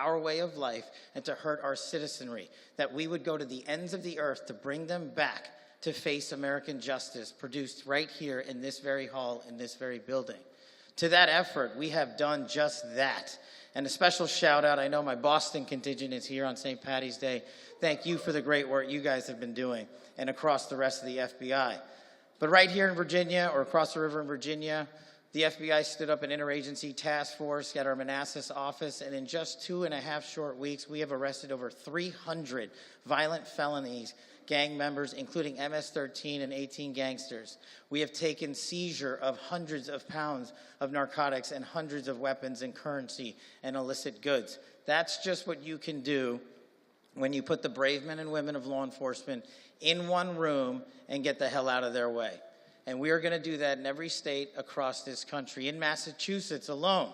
our way of life and to hurt our citizenry, that we would go to the ends of the earth to bring them back to face American justice produced right here in this very hall, in this very building. To that effort, we have done just that. And a special shout out, I know my Boston contingent is here on St. Paddy's Day. Thank you for the great work you guys have been doing and across the rest of the FBI. But right here in Virginia, or across the river in Virginia, the FBI stood up an interagency task force at our Manassas office, and in just 2.5 short weeks, we have arrested over 300 violent felonies, gang members, including MS-13 and 18 gangsters. We have taken seizure of hundreds of pounds of narcotics and hundreds of weapons and currency and illicit goods. That's just what you can do when you put the brave men and women of law enforcement in one room and get the hell out of their way. And we are going to do that in every state across this country. In Massachusetts alone,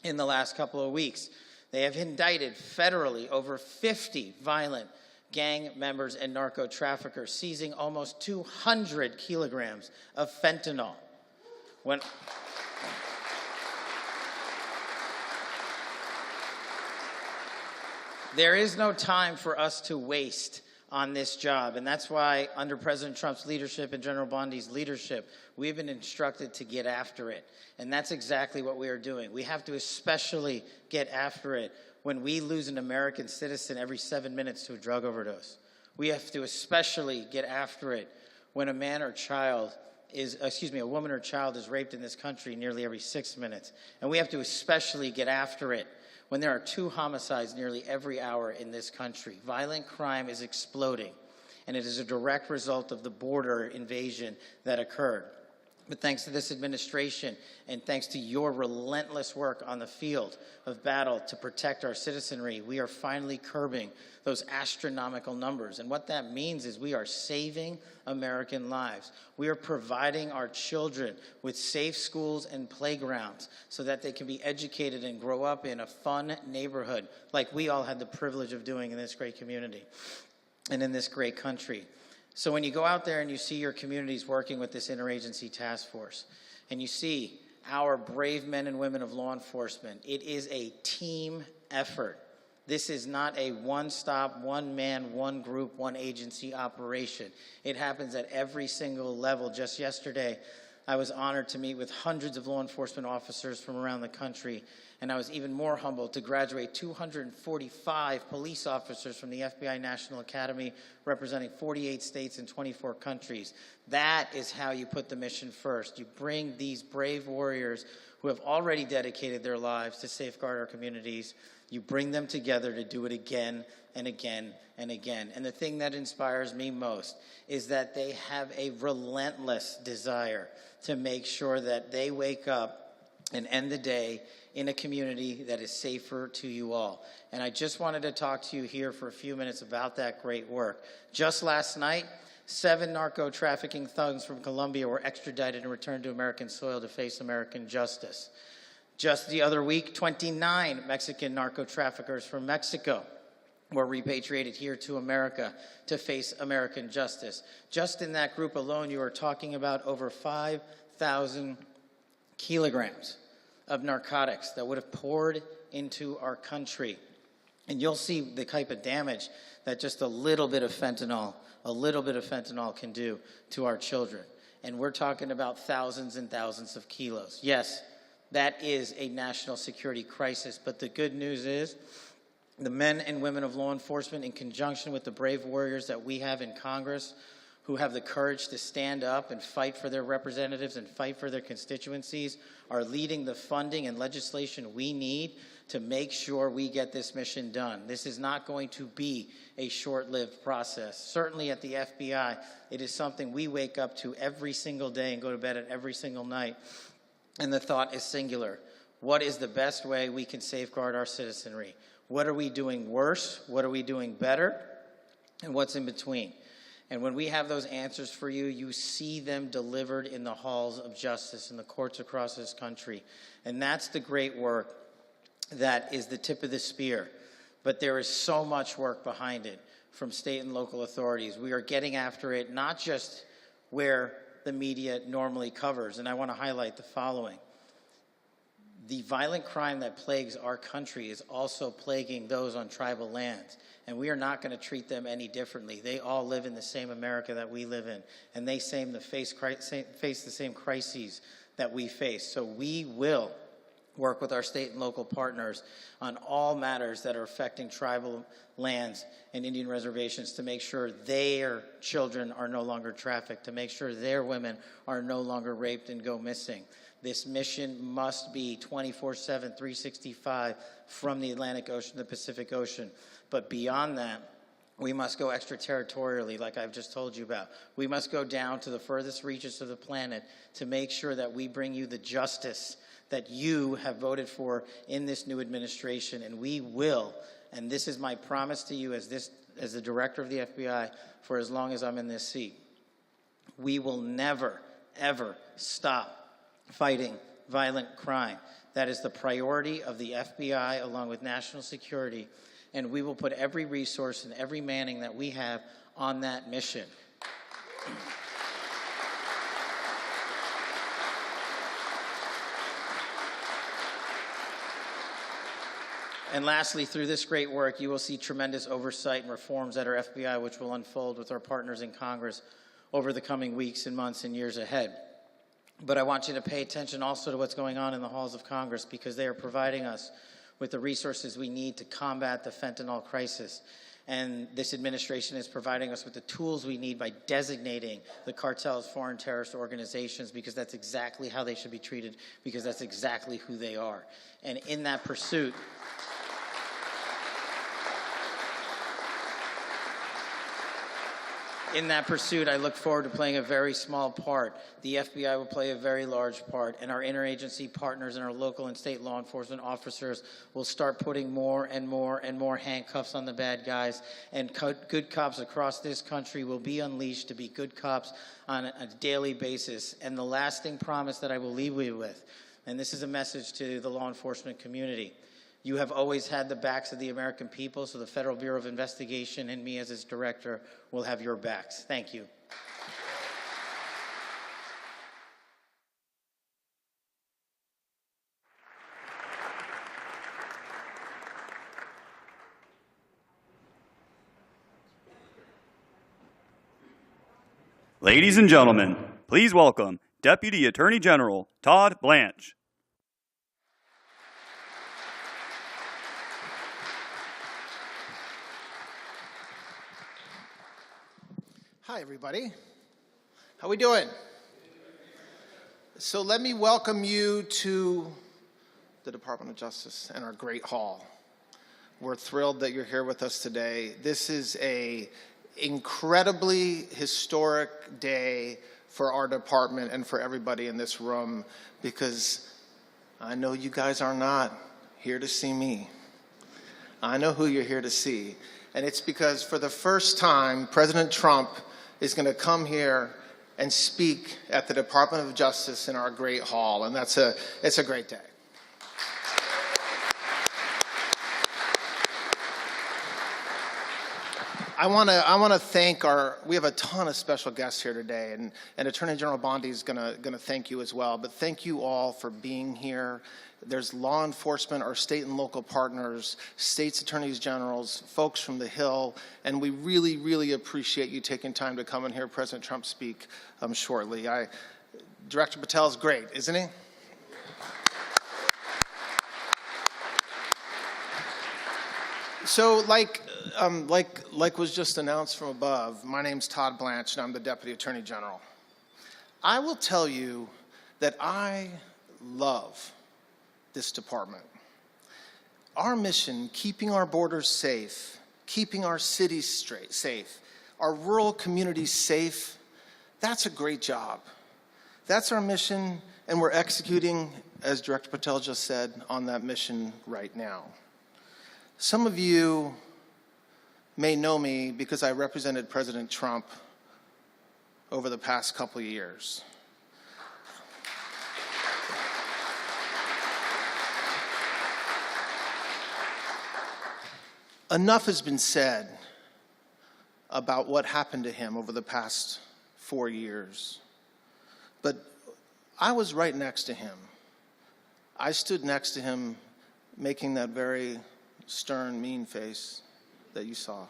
in the last couple of weeks, they have indicted federally over 50 violent gang members and narco traffickers, seizing almost 200 kilograms of fentanyl. There is no time for us to waste on this job, and that's why under President Trump's leadership and General Bondi's leadership, we've been instructed to get after it, and that's exactly what we are doing. We have to especially get after it when we lose an American citizen every 7 minutes to a drug overdose. We have to especially get after it when a man or child is, a woman or child is raped in this country nearly every 6 minutes. And we have to especially get after it when there are 2 homicides nearly every hour in this country. Violent crime is exploding, and it is a direct result of the border invasion that occurred. But thanks to this administration and thanks to your relentless work on the field of battle to protect our citizenry, we are finally curbing those astronomical numbers. And what that means is we are saving American lives. We are providing our children with safe schools and playgrounds so that they can be educated and grow up in a fun neighborhood like we all had the privilege of doing in this great community and in this great country. So when you go out there and you see your communities working with this interagency task force, and you see our brave men and women of law enforcement, it is a team effort. This is not a one-stop, one-man, one group, one agency operation. It happens at every single level. Just yesterday, I was honored to meet with hundreds of law enforcement officers from around the country, and I was even more humbled to graduate 245 police officers from the FBI National Academy, representing 48 states and 24 countries. That is how you put the mission first. You bring these brave warriors who have already dedicated their lives to safeguard our communities. You bring them together to do it again and again and again. And the thing that inspires me most is that they have a relentless desire to make sure that they wake up and end the day in a community that is safer to you all. And I just wanted to talk to you here for a few minutes about that great work. Just last night, 7 narco-trafficking thugs from Colombia were extradited and returned to American soil to face American justice. Just the other week, 29 Mexican narco-traffickers from Mexico were repatriated here to America to face American justice. Just in that group alone, you are talking about over 5,000 kilograms of narcotics that would have poured into our country. And you'll see the type of damage that just a little bit of fentanyl can do to our children. And we're talking about thousands and thousands of kilos. Yes, that is a national security crisis, but the good news is the men and women of law enforcement, in conjunction with the brave warriors that we have in Congress, who have the courage to stand up and fight for their representatives and fight for their constituencies, are leading the funding and legislation we need to make sure we get this mission done. This is not going to be a short-lived process. Certainly at the FBI, it is something we wake up to every single day and go to bed at every single night. And the thought is singular. What is the best way we can safeguard our citizenry? What are we doing worse? What are we doing better? And what's in between? And when we have those answers for you, you see them delivered in the halls of justice in the courts across this country. And that's the great work that is the tip of the spear. But there is so much work behind it from state and local authorities. We are getting after it, not just where the media normally covers. And I want to highlight the following. The violent crime that plagues our country is also plaguing those on tribal lands. And we are not going to treat them any differently. They all live in the same America that we live in. And they face the same crises that we face. So we will work with our state and local partners on all matters that are affecting tribal lands and Indian reservations to make sure their children are no longer trafficked, to make sure their women are no longer raped and go missing. This mission must be 24/7, 365 from the Atlantic Ocean to the Pacific Ocean. But beyond that, we must go extraterritorially, like I've just told you about. We must go down to the furthest reaches of the planet to make sure that we bring you the justice that you have voted for in this new administration. And we will, and this is my promise to you as the director of the FBI for as long as I'm in this seat, we will never, ever stop fighting violent crime. That is the priority of the FBI along with national security, and we will put every resource and every manning that we have on that mission. And lastly, through this great work, you will see tremendous oversight and reforms at our FBI, which will unfold with our partners in Congress over the coming weeks and months and years ahead. But I want you to pay attention also to what's going on in the halls of Congress, because they are providing us with the resources we need to combat the fentanyl crisis. And this administration is providing us with the tools we need by designating the cartels foreign terrorist organizations, because that's exactly how they should be treated, because that's exactly who they are. And in that pursuit, I look forward to playing a very small part. The FBI will play a very large part, and our interagency partners and our local and state law enforcement officers will start putting more and more and more handcuffs on the bad guys, and good cops across this country will be unleashed to be good cops on a daily basis. And the lasting promise that I will leave you with, and this is a message to the law enforcement community, you have always had the backs of the American people, so the Federal Bureau of Investigation and me as its director will have your backs. Thank you. Ladies and gentlemen, please welcome Deputy Attorney General Todd Blanche. Hi, everybody. How we doing? So let me welcome you to the Department of Justice and our great hall. We're thrilled that you're here with us today. This is an incredibly historic day for our department and for everybody in this room, because I know you guys are not here to see me. I know who you're here to see. And it's because for the first time, President Trump is going to come here and speak at the Department of Justice in our great hall, and it's a great day. I want to thank we have a ton of special guests here today, and Attorney General Bondi is going to thank you as well. But thank you all for being here. There's law enforcement, our state and local partners, states attorneys generals, folks from the Hill, and we really, really appreciate you taking time to come and hear President Trump speak shortly. Director Patel is great, isn't he? So like was just announced from above, my name's Todd Blanche, and I'm the Deputy Attorney General. I will tell you that I love this department. Our mission, keeping our borders safe, keeping our cities safe, our rural communities safe, that's a great job. That's our mission, and we're executing, as Director Patel just said, on that mission right now. Some of you may know me because I represented President Trump over the past couple of years. Enough has been said about what happened to him over the past 4 years. But I was right next to him. I stood next to him making that very stern, mean face that you saw.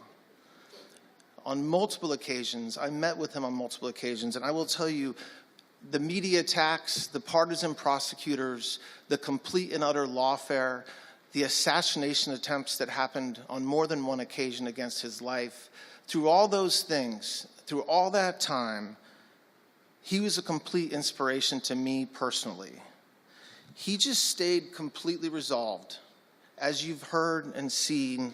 On multiple occasions, I met with him on multiple occasions, and I will tell you, the media attacks, the partisan prosecutors, the complete and utter lawfare, the assassination attempts that happened on more than one occasion against his life, through all those things, through all that time, he was a complete inspiration to me personally. He just stayed completely resolved, as you've heard and seen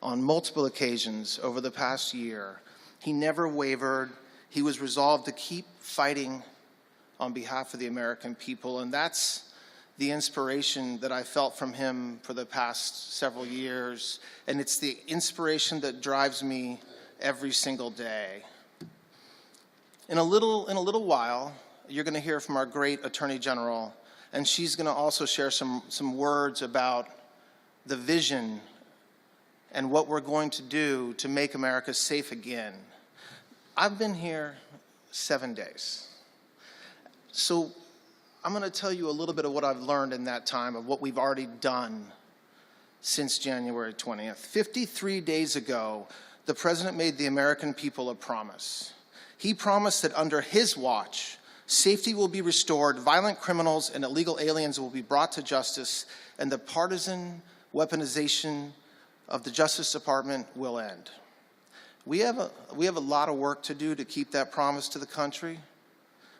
on multiple occasions over the past year. He never wavered. He was resolved to keep fighting on behalf of the American people, and that's the inspiration that I felt from him for the past several years, and it's the inspiration that drives me every single day. In a little while, you're going to hear from our great Attorney General, and she's going to also share some words about the vision and what we're going to do to make America safe again. I've been here 7 days. So I'm going to tell you a little bit of what I've learned in that time, of what we've already done since January 20th. 53 days ago, the President made the American people a promise. He promised that under his watch, safety will be restored, violent criminals and illegal aliens will be brought to justice, and the partisan weaponization of the Justice Department will end. We have a lot of work to do to keep that promise to the country,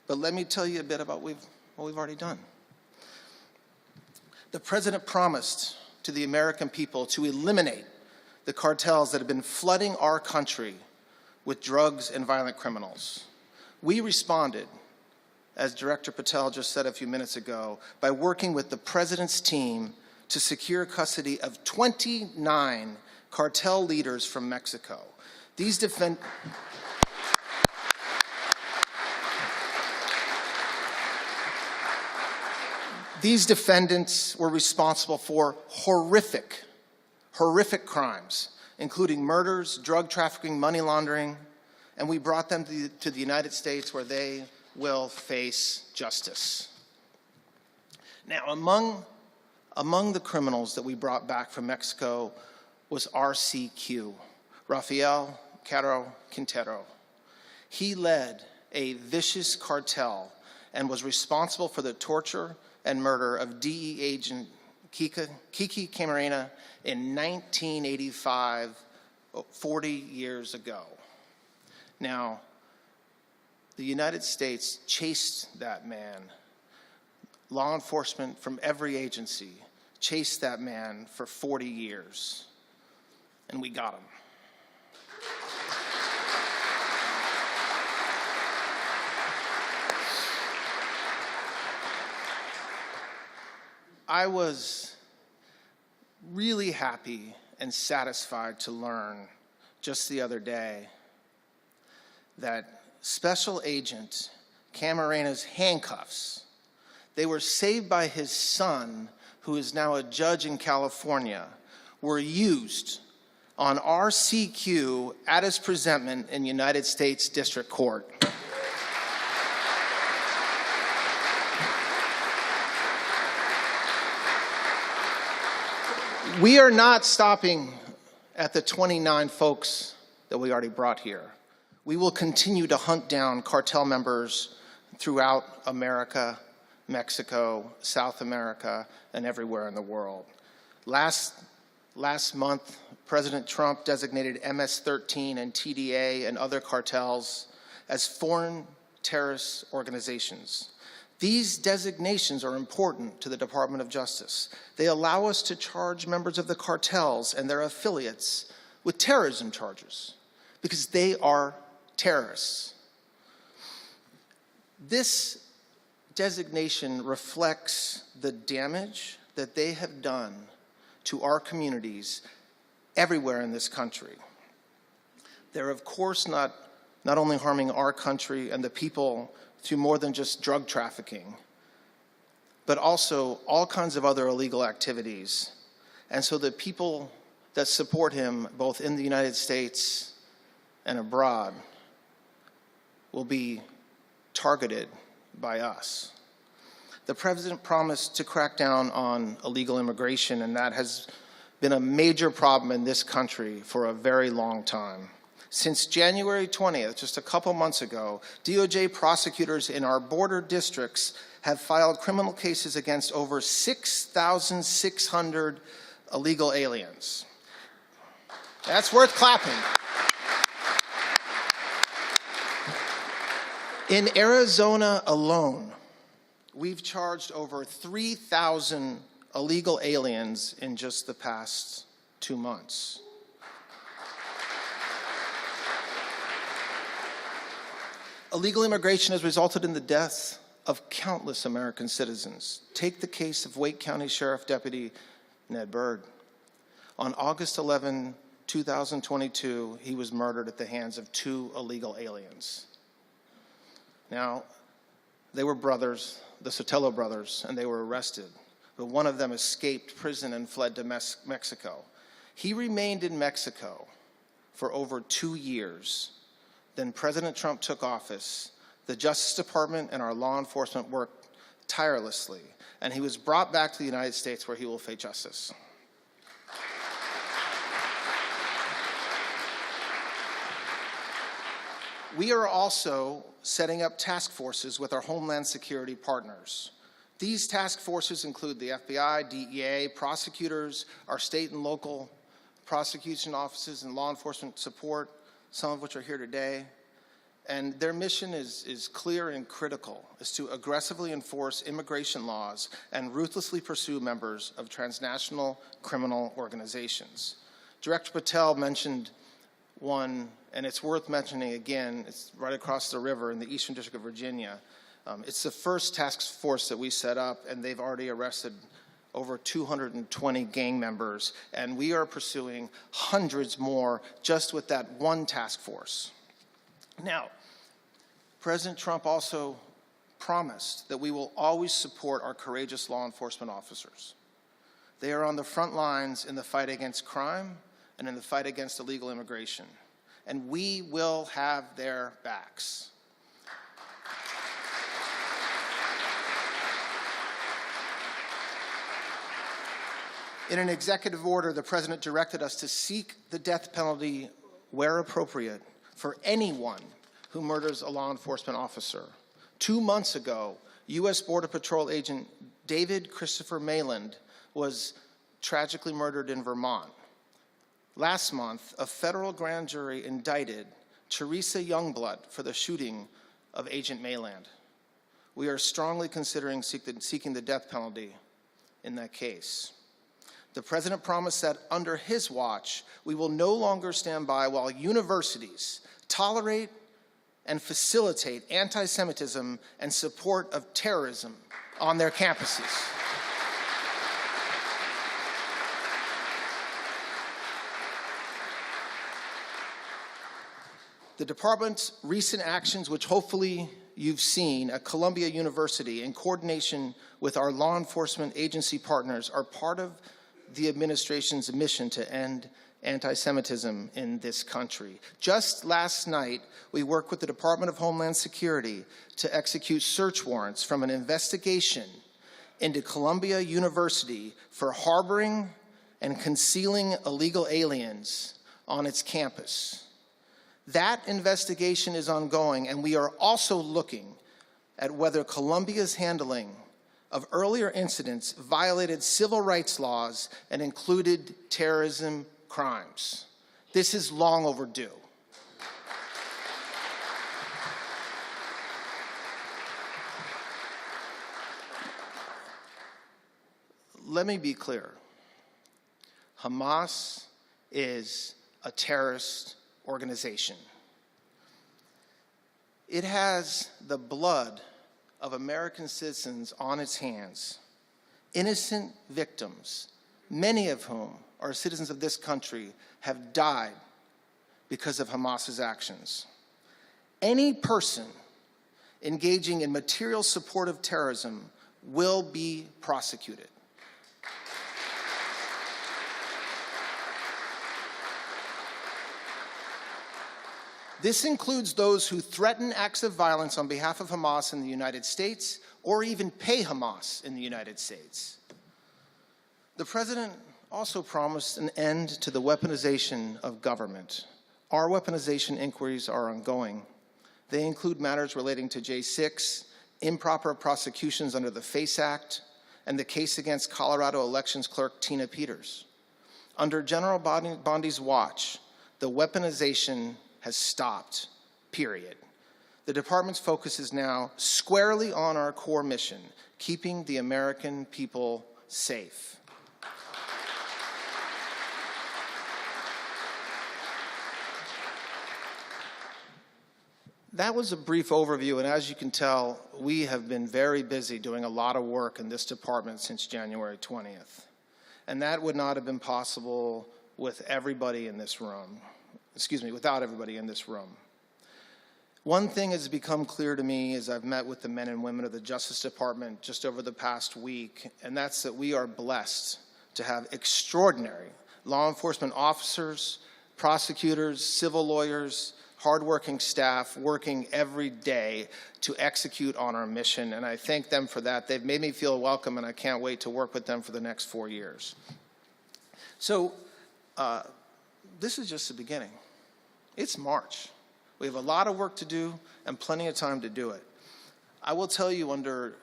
but let me tell you a bit about what we've already done. The President promised to the American people to eliminate the cartels that have been flooding our country with drugs and violent criminals. We responded, as Director Patel just said a few minutes ago, by working with the President's team to secure custody of 29 cartel leaders from Mexico. These defendants were responsible for horrific crimes, including murders, drug trafficking, money laundering, and we brought them to the United States, where they will face justice. Now, among the criminals that we brought back from Mexico was RCQ, Rafael Caro Quintero. He led a vicious cartel and was responsible for the torture and murder of DEA agent Kiki Camarena in 1985, 40 years ago. Now, the United States chased that man. Law enforcement from every agency chased that man for 40 years, and we got him. I was really happy and satisfied to learn just the other day that Special Agent Camarena's handcuffs, they were saved by his son, who is now a judge in California, were used on RCQ at his presentment in United States District Court. We are not stopping at the 29 folks that we already brought here. We will continue to hunt down cartel members throughout America, Mexico, South America, and everywhere in the world. Last month, President Trump designated MS-13 and TDA and other cartels as foreign terrorist organizations. These designations are important to the Department of Justice. They allow us to charge members of the cartels and their affiliates with terrorism charges because they are terrorists. This designation reflects the damage that they have done to our communities everywhere in this country. They're, of course, not only harming our country and the people through more than just drug trafficking, but also all kinds of other illegal activities. And so the people that support him, both in the United States and abroad, will be targeted by us. the president promised to crack down on illegal immigration, and that has been a major problem in this country for a very long time. Since January 20th, just a couple months ago, DOJ prosecutors in our border districts have filed criminal cases against over 6,600 illegal aliens. That's worth clapping. In Arizona alone, we've charged over 3,000 illegal aliens in just the past 2 months. Illegal immigration has resulted in the death of countless American citizens. Take the case of Wake County Sheriff Deputy Ned Byrd. On August 11, 2022, he was murdered at the hands of 2 illegal aliens. Now, they were brothers, the Sotelo brothers, and they were arrested. But one of them escaped prison and fled to Mexico. He remained in Mexico for over 2 years. Then President Trump took office. The Justice Department and our law enforcement worked tirelessly, and he was brought back to the United States where he will face justice. We are also setting up task forces with our Homeland Security partners. These task forces include the FBI, DEA, prosecutors, our state and local prosecution offices and law enforcement support, some of which are here today. And their mission is clear and critical, is to aggressively enforce immigration laws and ruthlessly pursue members of transnational criminal organizations. Director Patel mentioned one, and it's worth mentioning again. It's right across the river in the Eastern District of Virginia. It's the first task force that we set up, and they've already arrested over 220 gang members, and we are pursuing hundreds more just with that one task force. Now, President Trump also promised that we will always support our courageous law enforcement officers. They are on the front lines in the fight against crime and in the fight against illegal immigration, and we will have their backs. In an executive order, the President directed us to seek the death penalty where appropriate for anyone who murders a law enforcement officer. 2 months ago, U.S. Border Patrol agent David Christopher Mayland was tragically murdered in Vermont. Last month, a federal grand jury indicted Teresa Youngblood for the shooting of Agent Mayland. We are strongly considering seeking the death penalty in that case. The President promised that under his watch, we will no longer stand by while universities tolerate and facilitate anti-Semitism and support of terrorism on their campuses. The department's recent actions, which hopefully you've seen at Columbia University in coordination with our law enforcement agency partners, are part of the administration's mission to end anti-Semitism in this country. Just last night, we worked with the Department of Homeland Security to execute search warrants from an investigation into Columbia University for harboring and concealing illegal aliens on its campus. That investigation is ongoing, and we are also looking at whether Columbia's handling of earlier incidents violated civil rights laws and included terrorism crimes. This is long overdue. Let me be clear. Hamas is a terrorist organization. It has the blood of American citizens on its hands, innocent victims, many of whom are citizens of this country, have died because of Hamas's actions. Any person engaging in material support of terrorism will be prosecuted. This includes those who threaten acts of violence on behalf of Hamas in the United States or even pay Hamas in the United States. The president also promised an end to the weaponization of government. Our weaponization inquiries are ongoing. They include matters relating to J6, improper prosecutions under the FACE Act, and the case against Colorado elections clerk Tina Peters. Under General Bondi's watch, the weaponization has stopped, period. The department's focus is now squarely on our core mission, keeping the American people safe. That was a brief overview, and as you can tell, we have been very busy doing a lot of work in this department since January 20th. And that would not have been possible with everybody in this room. Without everybody in this room. One thing has become clear to me as I've met with the men and women of the Justice Department just over the past week, and that's that we are blessed to have extraordinary law enforcement officers, prosecutors, civil lawyers, hardworking staff working every day to execute on our mission, and I thank them for that. They've made me feel welcome, and I can't wait to work with them for the next 4 years. So this is just the beginning. It's March. We have a lot of work to do and plenty of time to do it. I will tell you, under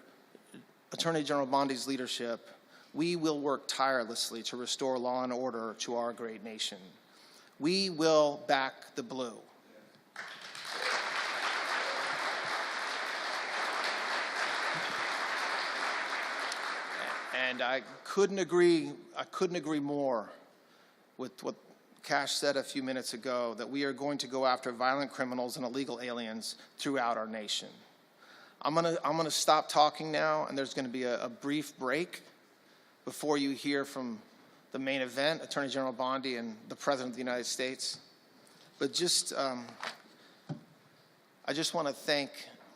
Attorney General Bondi's leadership, we will work tirelessly to restore law and order to our great nation. We will back the blue. And I couldn't agree more with what Kash said a few minutes ago, that we are going to go after violent criminals and illegal aliens throughout our nation. I'm gonna stop talking now, and there's gonna be a brief break before you hear from the main event, Attorney General Bondi and the President of the United States. But I just want to thank,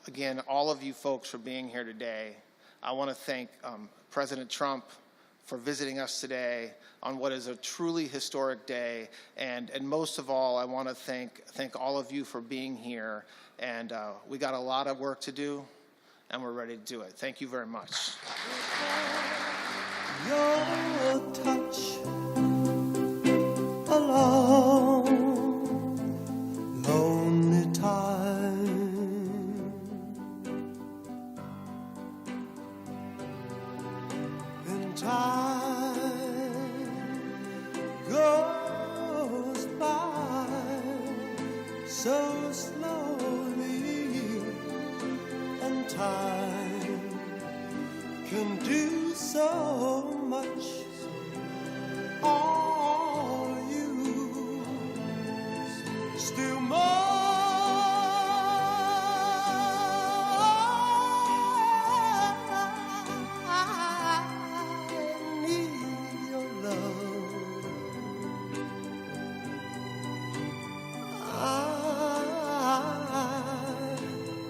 again, all of you folks for being here today. I want to thank President Trump for visiting us today on what is a truly historic day. And most of all, I want to thank all of you for being here. And we got a lot of work to do, and we're ready to do it. Thank you very much. Your touch alone, lonely time, and time goes by so slowly, and time can do so much. All you still more. I need your love. I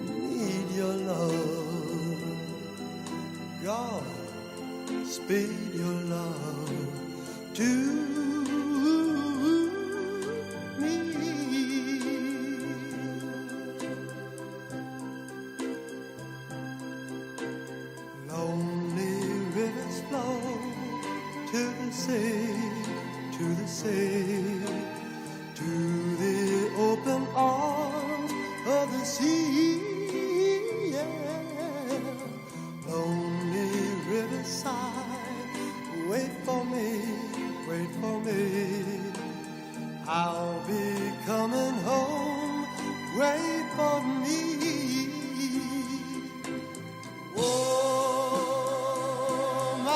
need your love. God, speed your love to me. Lonely rivers flow to the sea, to the sea, to the open arms of the sea. Yeah. Lonely riverside, wait for me, wait for me. I'll be coming home, wait for me. Oh, my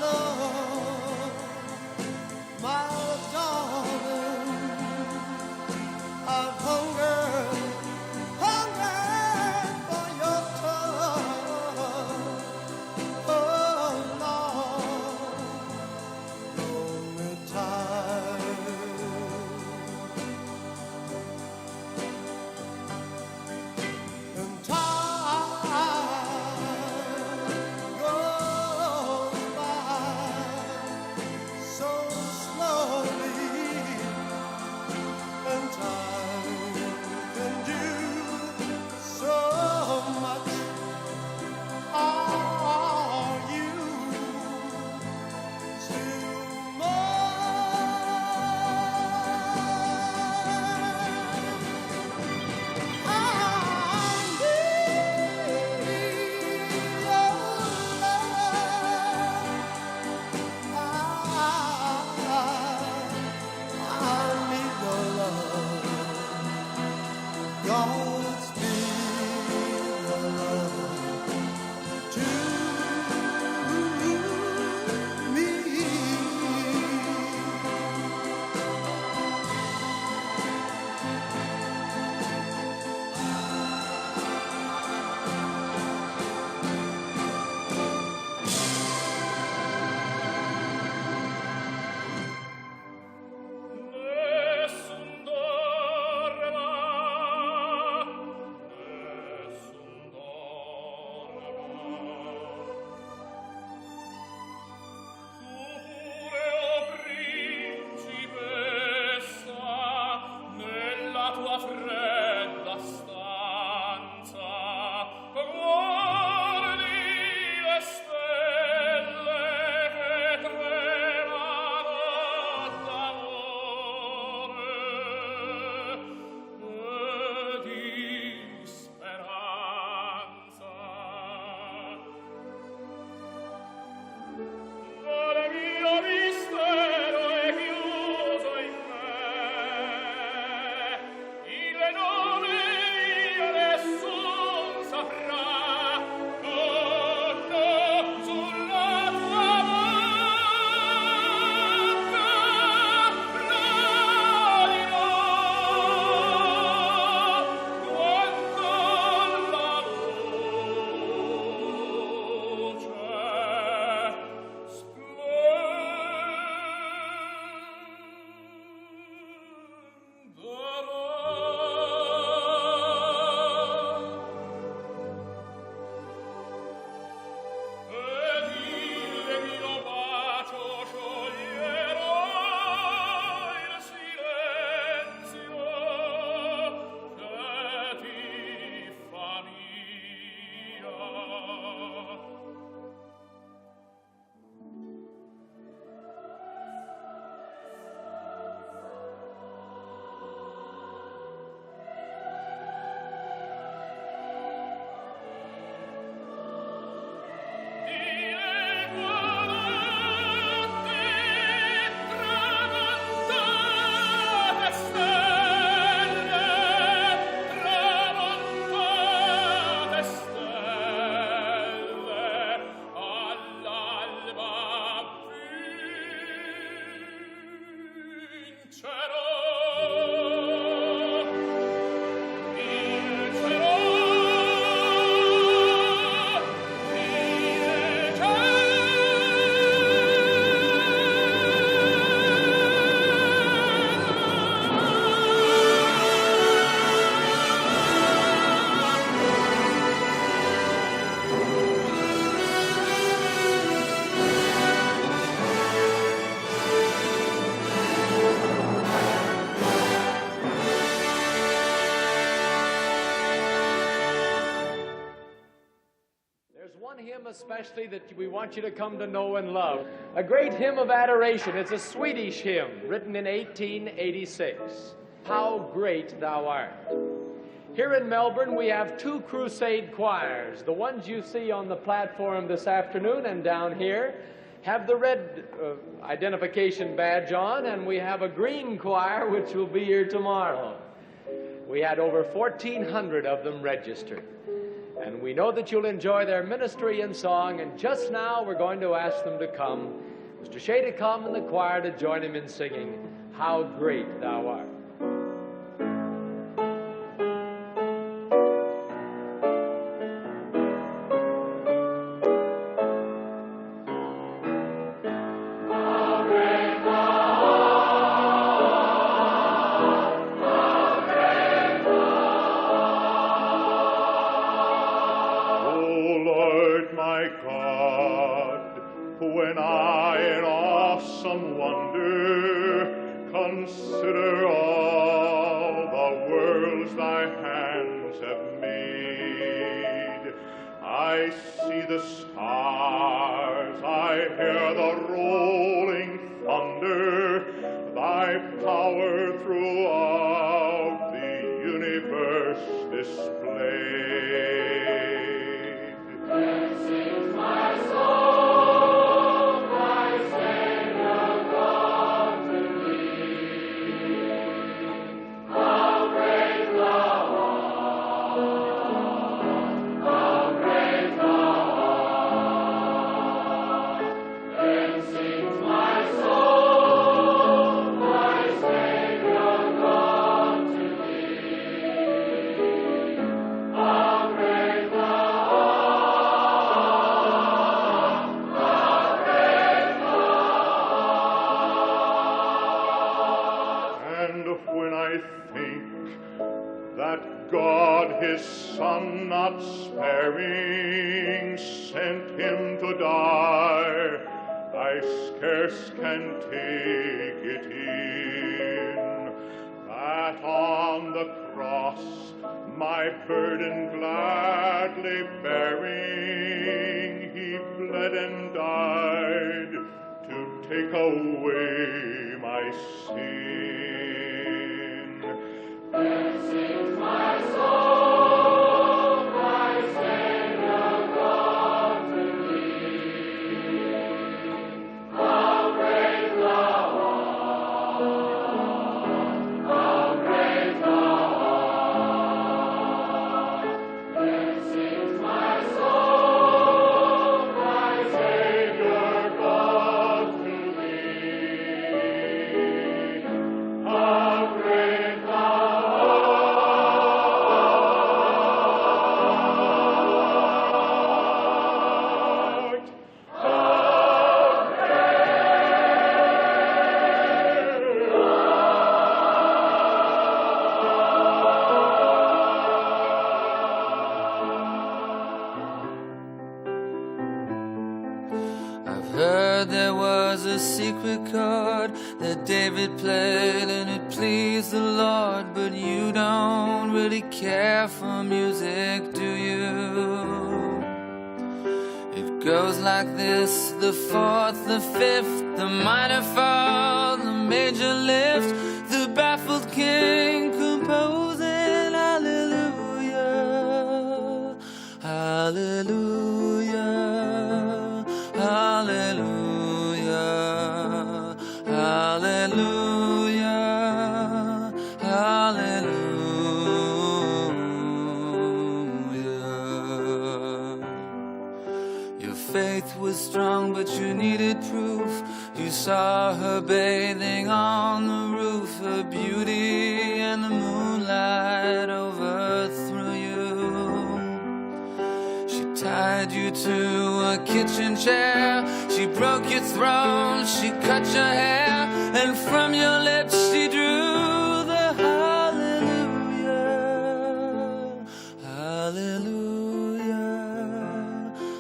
love, my darling, I've hungered for your touch. Oh, Lord, lonely time. One hymn especially that we want you to come to know and love. A great hymn of adoration. It's a Swedish hymn written in 1886. How Great Thou Art. Here in Melbourne we have two crusade choirs. The ones you see on the platform this afternoon and down here have the red identification badge on, and we have a green choir which will be here tomorrow. We had over 1,400 of them registered. And we know that you'll enjoy their ministry and song, and just now we're going to ask them to come. Mr. Shea to come and the choir to join him in singing, How Great Thou Art. When I in awesome wonder consider all the worlds thy hands have made, I see the stars, I hear the rolling thunder, thy power throughout the universe displayed. Then sings my soul. God his Son not sparing sent him to die, I scarce can take it in, that on the cross my burden gladly bearing, he bled and died to take away my sin. Then sings my soul, my Savior God to thee. How great thou art, how great thou art. Then sings my soul, my Savior God to thee. How great thou art. Heard there was a secret chord that David played and it pleased the Lord, but you don't really care for music, do you? It goes like this: the fourth, the fifth, the minor fall, the major lift, the baffled king composing hallelujah, hallelujah. Hallelujah, hallelujah, hallelujah. Your faith was strong, but you needed proof. You saw her her bathing on the roof, her beauty and the moonlight overthrew you. She tied you to a kitchen chair, she broke your throne, she cut your hair, and from your lips she drew the hallelujah, hallelujah,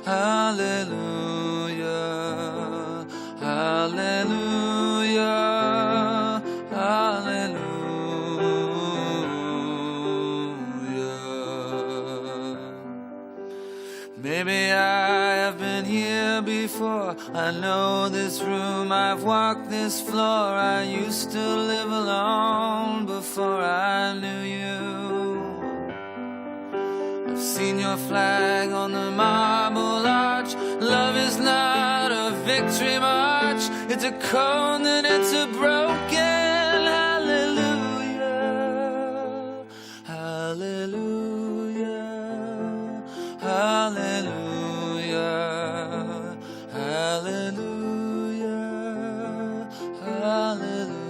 hallelujah, hallelujah, hallelujah. Maybe I have been here before, I know this room, I've walked this floor. I used to live alone before I knew you. I've seen your flag on the marble arch. Love is not a victory march, it's a cold and it's a broken hallelujah, hallelujah, hallelujah, hallelujah, hallelujah.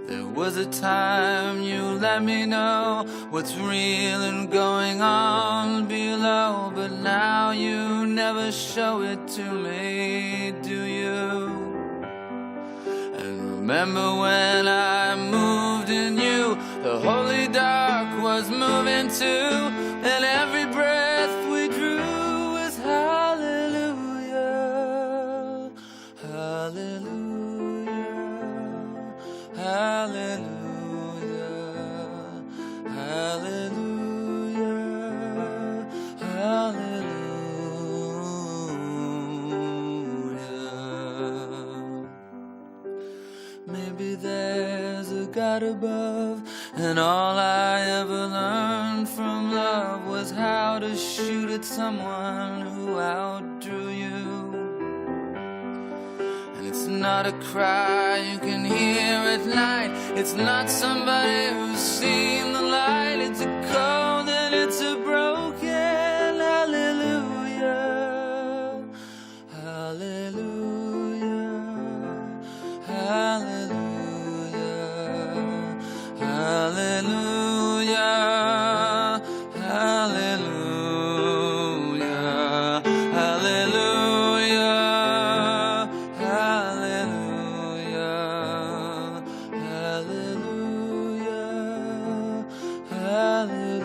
There was a time you let me know what's real and going on below, but now you never show it to me, do you? And remember when I moved in you, the holy dark was moving too, and every breath we drew was hallelujah, hallelujah, hallelujah, hallelujah, hallelujah. Maybe there's a God above, and all I ever learned from love was how to shoot at someone who outdrew you. And it's not a cry you can hear at night, it's not somebody who's seen the light, it's a cold and it's a broken hallelujah, hallelujah, hallelujah, hallelujah, hallelujah, hallelujah, hallelujah, hallelujah, hallelujah.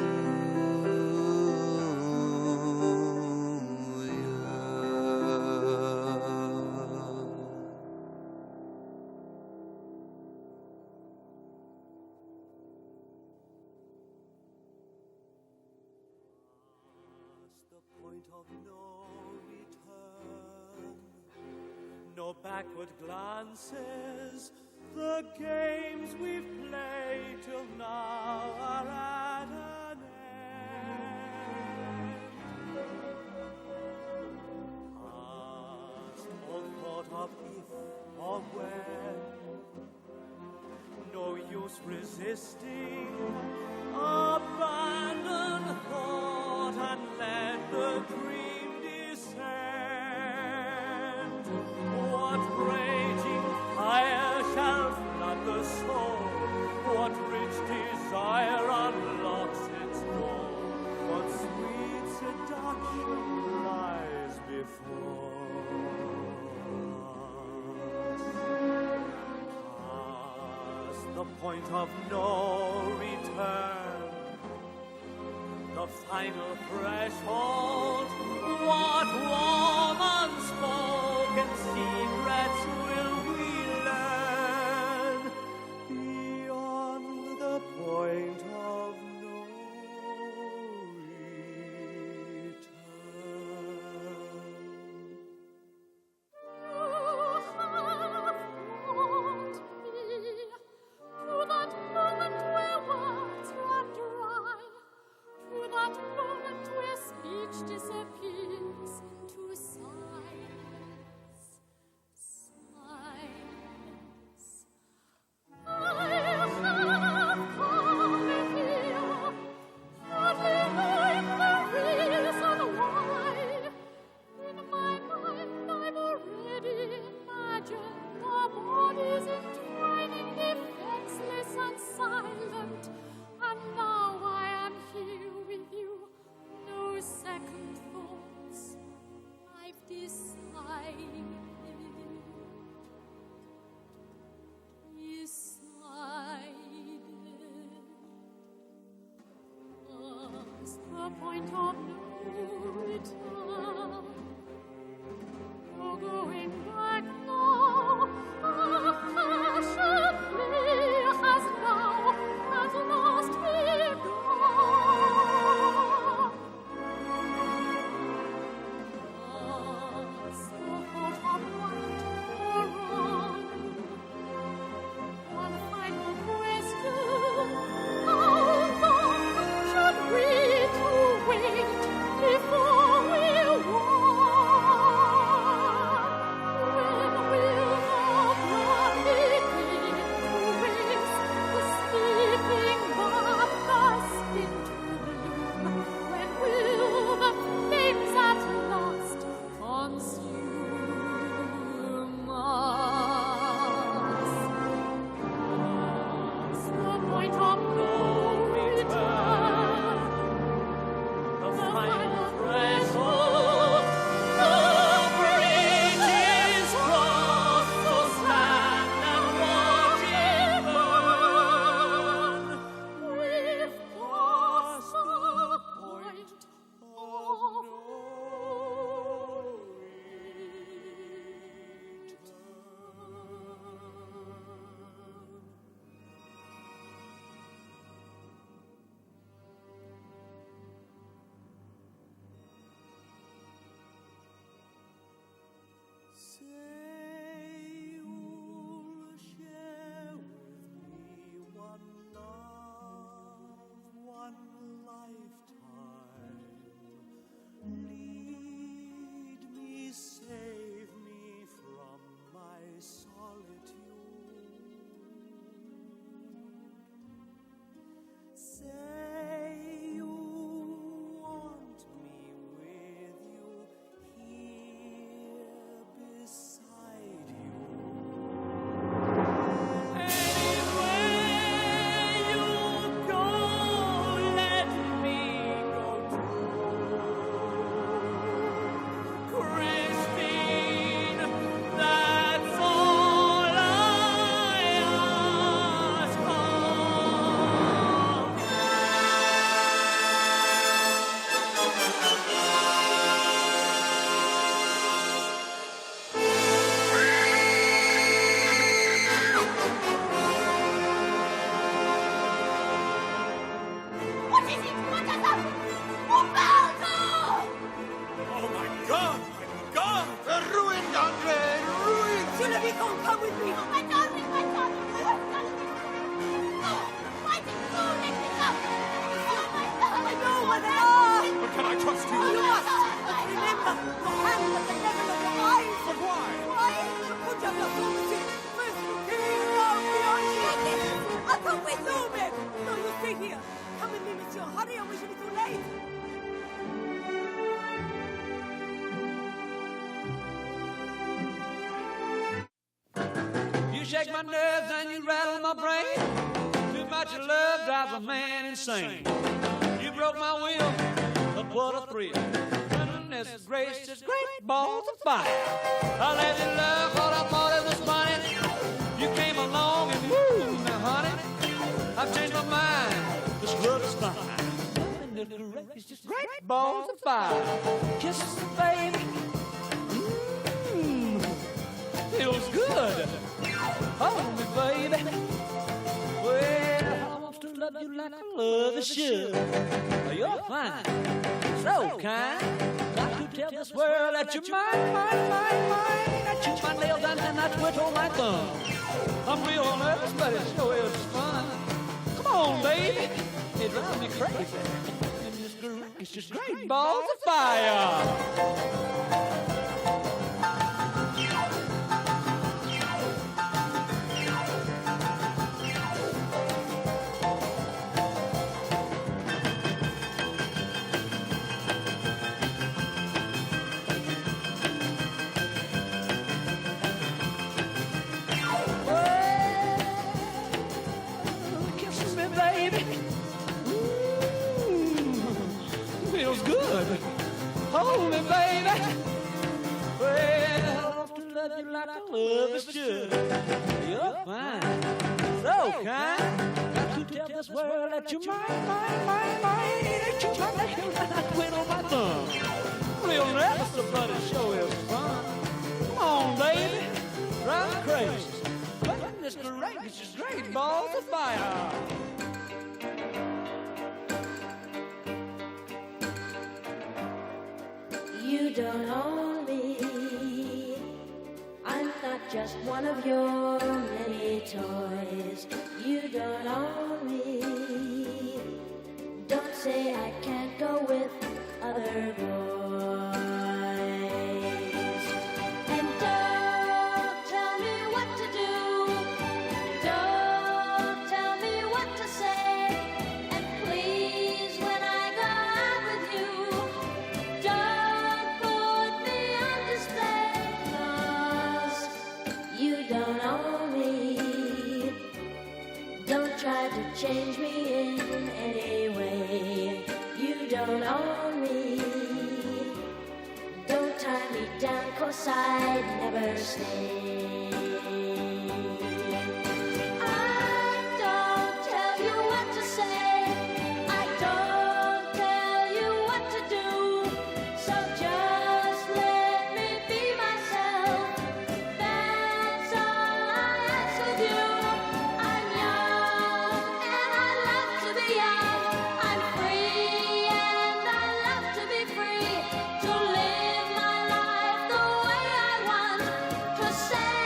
The point of no return, no backward glances. The games we've played till now are at an end. Past all thought of if or when, no use resisting. Abandon thought and let the dream descend. What raging fire shall flood the soul? What rich desire unlocks its door? What sweet seduction lies before us? Past the point of no return, the final threshold. What warm unspoken secrets will we learn beyond the point of no return? To that moment where speech disappears, come with me. My darling, my darling. No, why did you let me go? I know where they are. But can I trust you? You must. Remember, your hand at the level of your eyes. But why? Why? Put your blood on the tip. First, clear out the ocean. I'll come with you, babe. No, you stay here. Come with me, monsieur. Hurry, or we shall be too late. You shake my nerves and you rattle my brain. Too much of love drives a man insane. You broke my will, but what a thrill. Goodness gracious, great balls of fire. I let you love what I thought it was funny. You came along and woo, now honey, I've changed my mind. This love is fine. Goodness gracious, great balls of fire. Kisses, baby. Feels good. Hold me, baby. Well, I want to love you like I love you should. You're fine, so kind. Got to tell this world that you're mine, mine, mine, mine. I chew my nails and I twiddle my thumb. I'm real nervous, but it sure is fun. Come on, baby. It drives me crazy. And it's just great balls of fire. Feels good. Hold me, baby. Well, I want to love you like I love you should. You're fine, so kind. Got to tell this world that you're mine, mine, mine, mine. That you're my nails and I twiddle my thumb. Real nervous, but it sure is fun. Come on, baby. Drive me crazy. Goodness gracious, great balls of fire. You don't own me. I'm not just one of your many toys. You don't own me. Don't say I can't go with other boys. And don't tell me what to do. Don't tell me what to say. And please, when I go out with you, don't put me on display, 'cause you don't own me. Don't try to change me in any way. You don't own me. Don't tie me down, 'cause I'd never stay. I don't tell you what to say. I don't tell you what to do. So just let me be myself. That's all I ask of you. I'm young and I love to be young. I'm free and I love to be free. To live my life the way I want. To say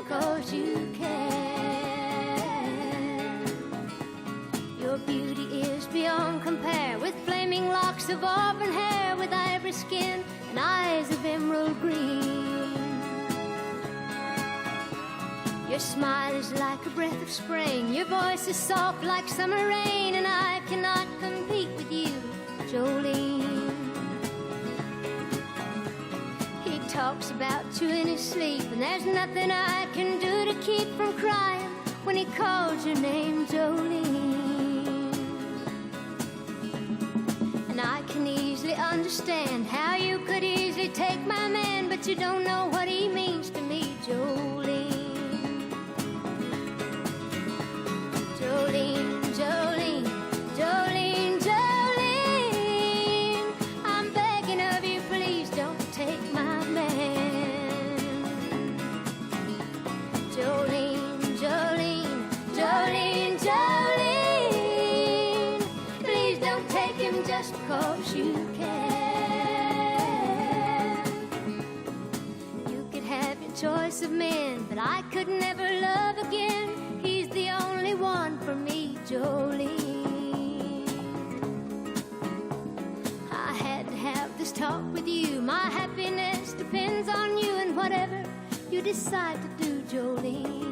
'cause you can. Your beauty is beyond compare, with flaming locks of auburn hair, with ivory skin and eyes of emerald green. Your smile is like a breath of spring, your voice is soft like summer rain, and I cannot compete with you, Jolene. He talks about you in his sleep, and there's nothing I can do to keep from crying when he calls your name, Jolene. And I can easily understand how you could easily take my man, but you don't know what he means to me, Jolene. Jolene, Jolene, Jolene, Jolene, I'm begging of you, please don't take my man. Jolene, Jolene, Jolene, Jolene, please don't take him just 'cause you can. You could have your choice of men, but I could never love again. He's the only one for me, Jolene. I had to have this talk with you. My happiness depends on you, and whatever you decide to do, Jolene.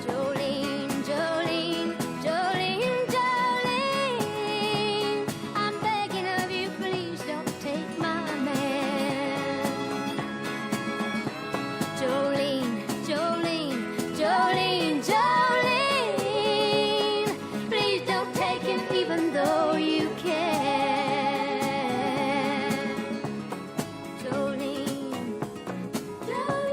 Jolene, Jolene, Jolene, Jolene, I'm begging of you, please don't take my man. Jolene, Jolene, Jolene, Jolene, please don't take him even though you can. Jolene, Jolene.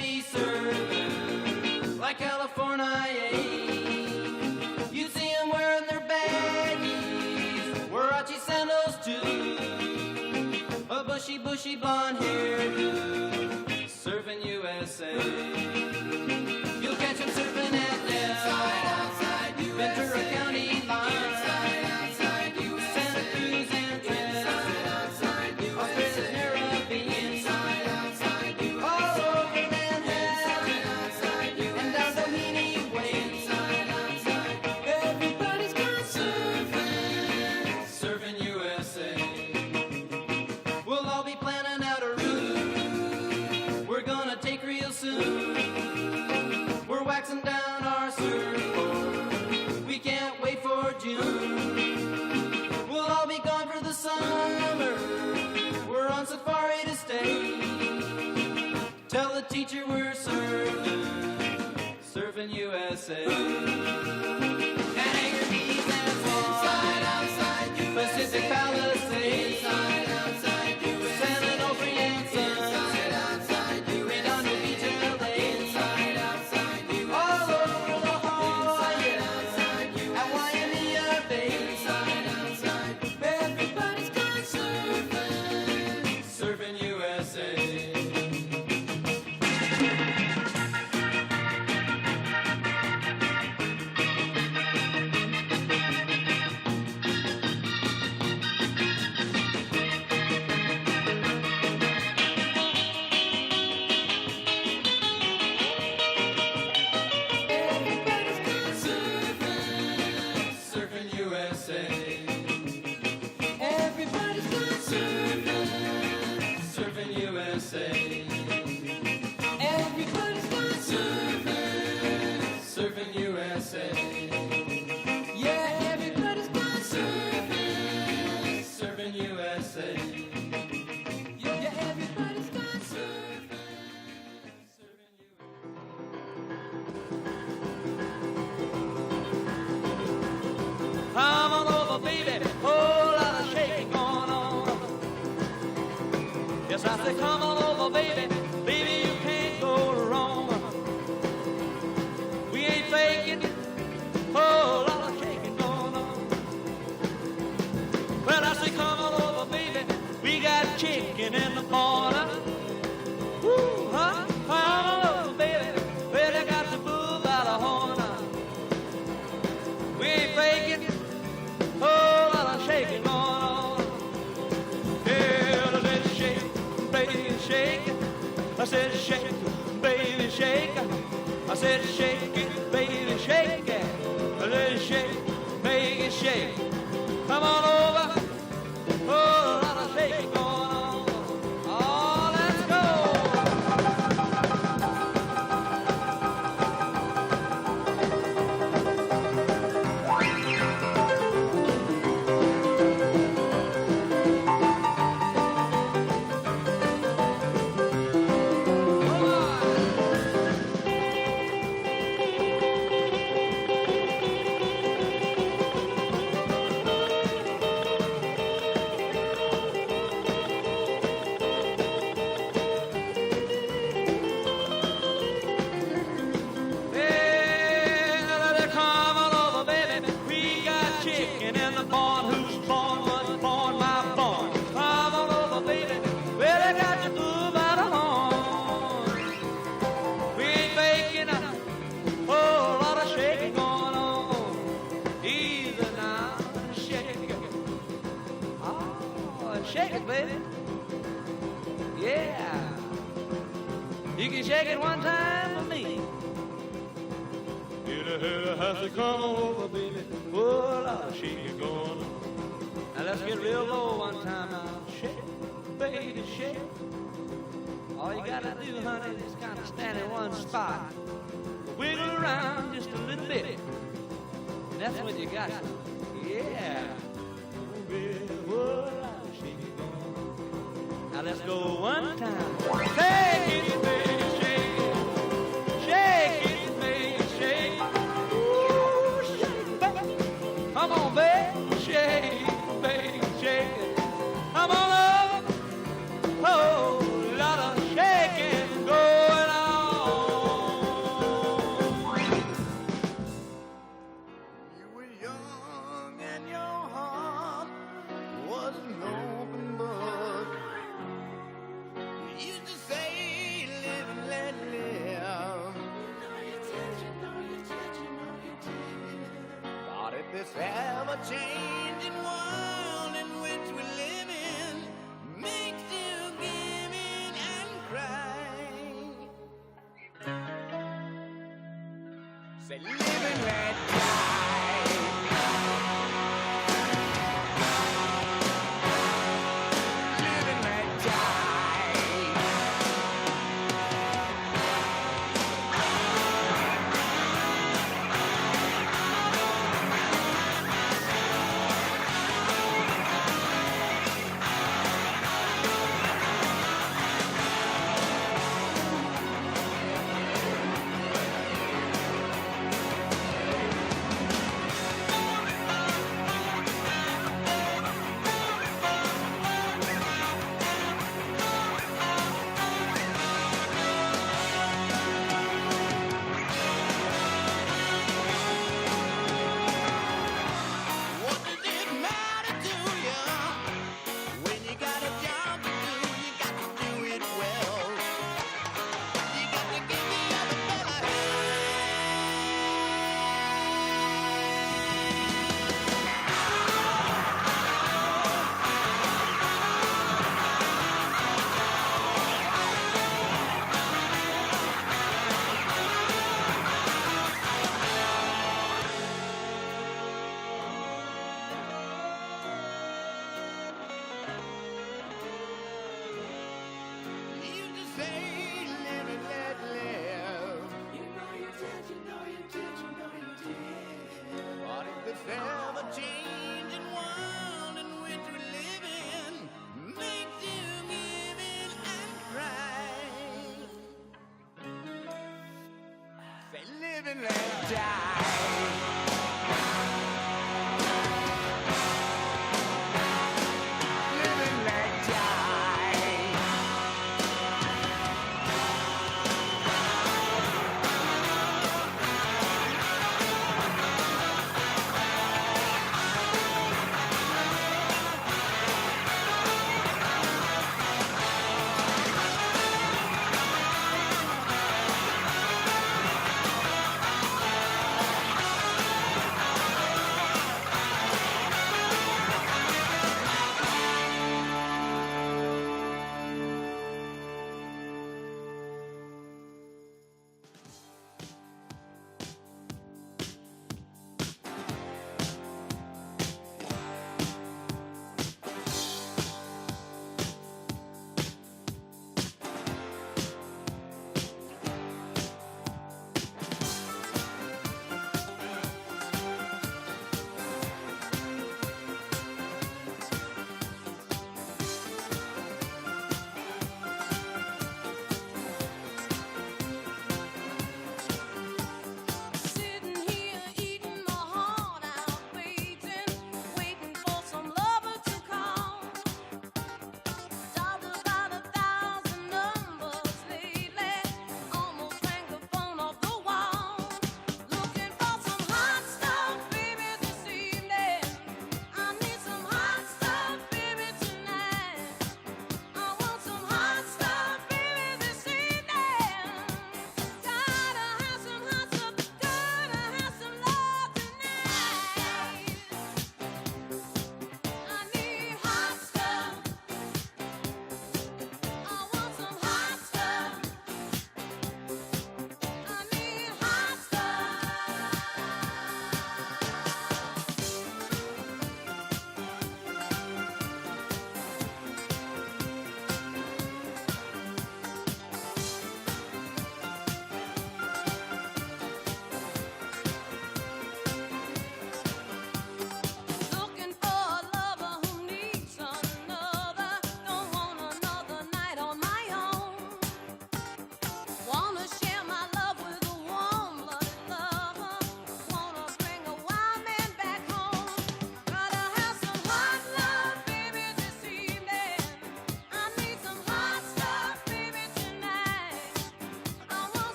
be serving like California. You see them wearing their baggies, Warachi sandals too, a bushy blonde hairdo, serving USA. You'll catch them surfing at Del, Ventura County line, Santa Cruz and Trent, Australia's Caribbean, all over Manhattan, and down Doheny Way. Everybody's gone surfing, serving USA. We'll all be planning out a route we're gonna take real soon. We're waxing down our surfboard, we can't wait for June. We'll all be gone for the summer, we're on safari to stay. Tell the teacher we're surfing USA. And Anchor Keys and Swan, Pacific Palisades, San Onofre and Sons, Redondo Beach, LA, all over La Jolla, at Waimea Bay. Everybody's gone surfing, surfing USA. Everybody's gone surfing, surfing USA. Everybody's gone surfing, surfing USA. Everybody's gone surfing, surfing USA. Yeah, everybody's gone surfing, surfing USA. Yeah, everybody's gone surfing, surfing USA. Come on over, baby, whole lot of shaking going on. Yes, I say, come on over, baby, baby, you can't go wrong. We ain't faking, whole lot of shaking going on. Well, I say, come on over, baby, we got chicken in the corner. Woo, huh? Come on over, baby, well, they got the bull by the horn. We ain't faking, whole lot of shaking going on. Yeah, I said shake, baby, shake it. I said shake, baby, shake it. I said shake it, baby, shake it. I said shake, make it shake. Come on over, whole lot of shaking going on. Oh, let's go. Well, come on over, baby. We got chicken in the barn. Who's born was born, my born. Come on over, baby. Well, I got your bull by the horn. We ain't faking a whole lot of shaking going on. Easy now, shake it. Oh, shake it, baby. Yeah. You can shake it one time for me. Has to come over, baby. Whoa, lot of shaking going on. Now let's get real low one time now. Shake, baby, shake. All you gotta do, honey, is kind of stand in one spot. Wiggle around just a little bit. And that's when you got it. Yeah. Whoa, lot of shaking going on. Now let's go one time. Shake it, baby, shake it. Shake it, baby, shake it. Ooh, shake it, baby. Come on, baby, shake it, baby, shake it. Come on up. Oh, lot of shaking going on. ever-changing world in which we live in makes you give in and cry. Say, live and let die. Live and let die. What does it matter to you when you got a job to do? You got to do it well. You got to give the other fella you just say, live and let live. You know you did, you know you did, you know you did. But if this ever-changing world in which we live in makes you give in and cry, say, live and let die. Live and let die.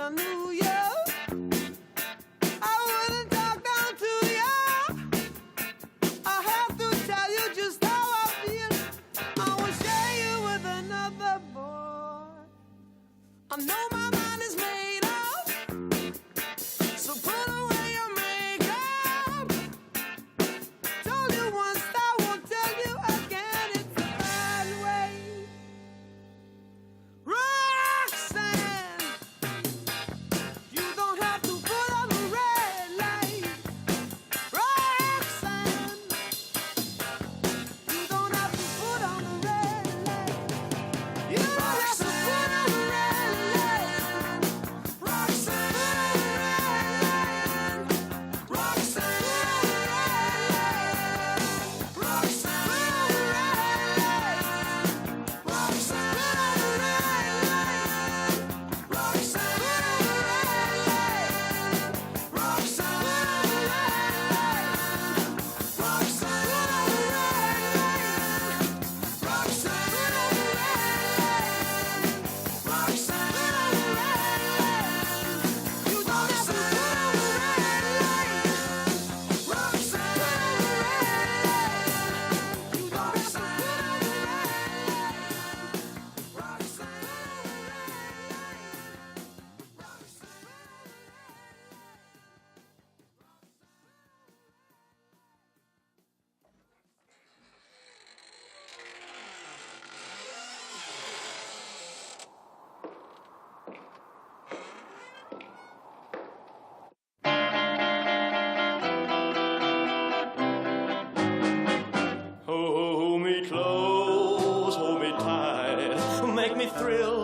I knew you, I wouldn't talk down to you. I have to tell you just how I feel. I will share you with another boy. I know my mind is made up, so put away your makeup. Told you once, I won't tell you again. It's a bad way. Roxanne, you don't have to put on the red light. Roxanne, you don't have to put on the red light. You don't have to put on the red light. Roxanne, Roxanne, Hold me close, hold me tight, make me thrill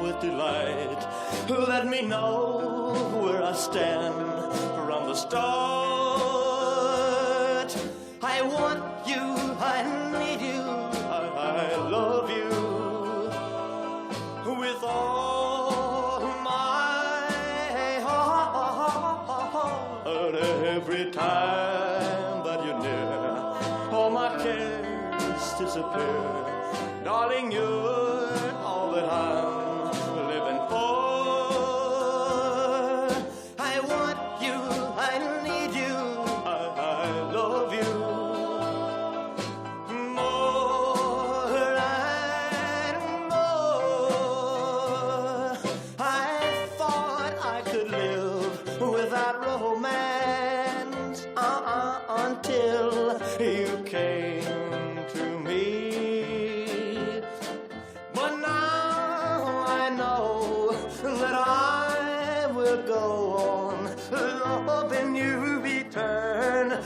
with delight. Let me know where I stand from the start. I want you, I need you, I love you with all my heart. Every time that you're near, all my cares disappear. Darling, you're all that I'm living for. I want you, I need you, I love you more and more. I thought I could live without romance until you came to me. But now I know that I will go on loving you eternally.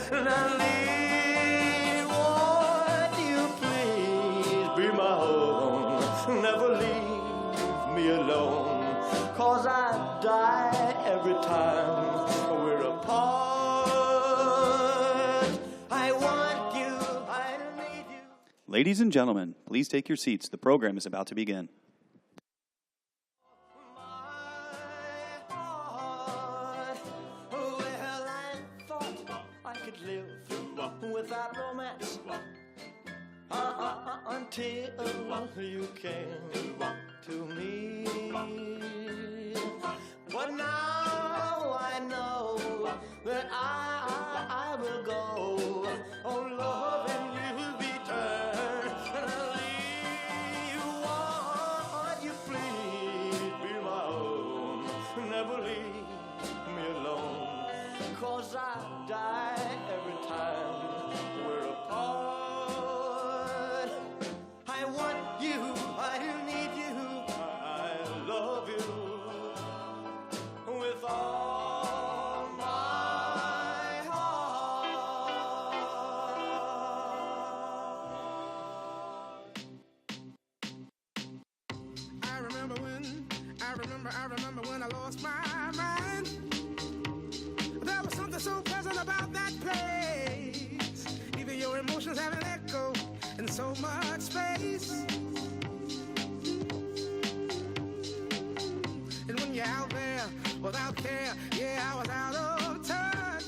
Won't you please be my own? Never leave me alone, 'cause I die every time we're apart. I want you, I need you. Ladies and gentlemen, please take your seats. The program is about to begin. My heart. Well, I thought I could live without romance until you came to me. But now I know that I will go on loving you eternally. Won't you please be my own? Never leave me alone, 'cause I die every time we're apart. I want you, I need you, I love you with all my heart. I remember when I lost my mind. There was something so pleasant about that place. Even your emotions have an echo in so much space. And when you're out there without care, yeah, I was out of touch.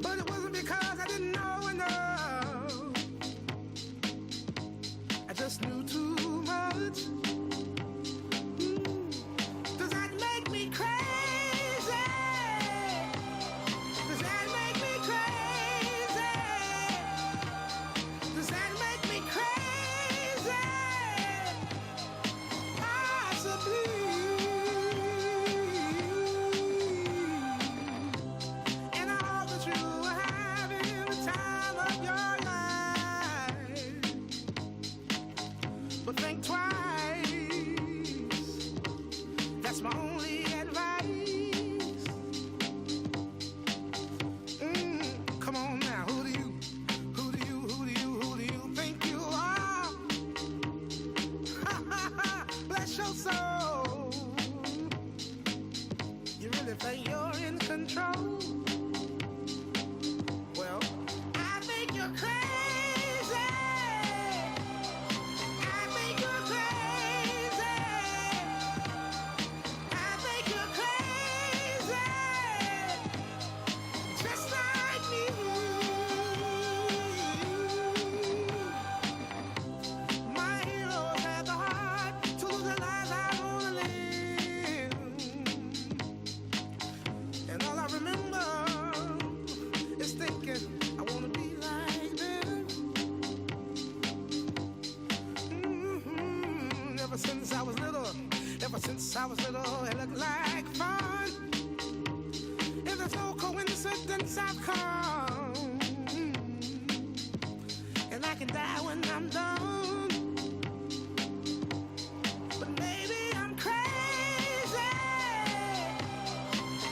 But it wasn't because I didn't know enough. I just knew too much. Does that make think twice. That's my only advice. Come on now, who do you think you are? Bless your soul. You really think you're in control? Well, I think you're crazy. I think you're crazy. I think you're crazy. Just like me. My heroes had the heart to lose their lives. I wanna live. And all I remember is thinking I wanna be like them. Ever since I was little, it looked like fun. If there's no coincidence, I've come, and I can die when I'm done. But maybe I'm crazy.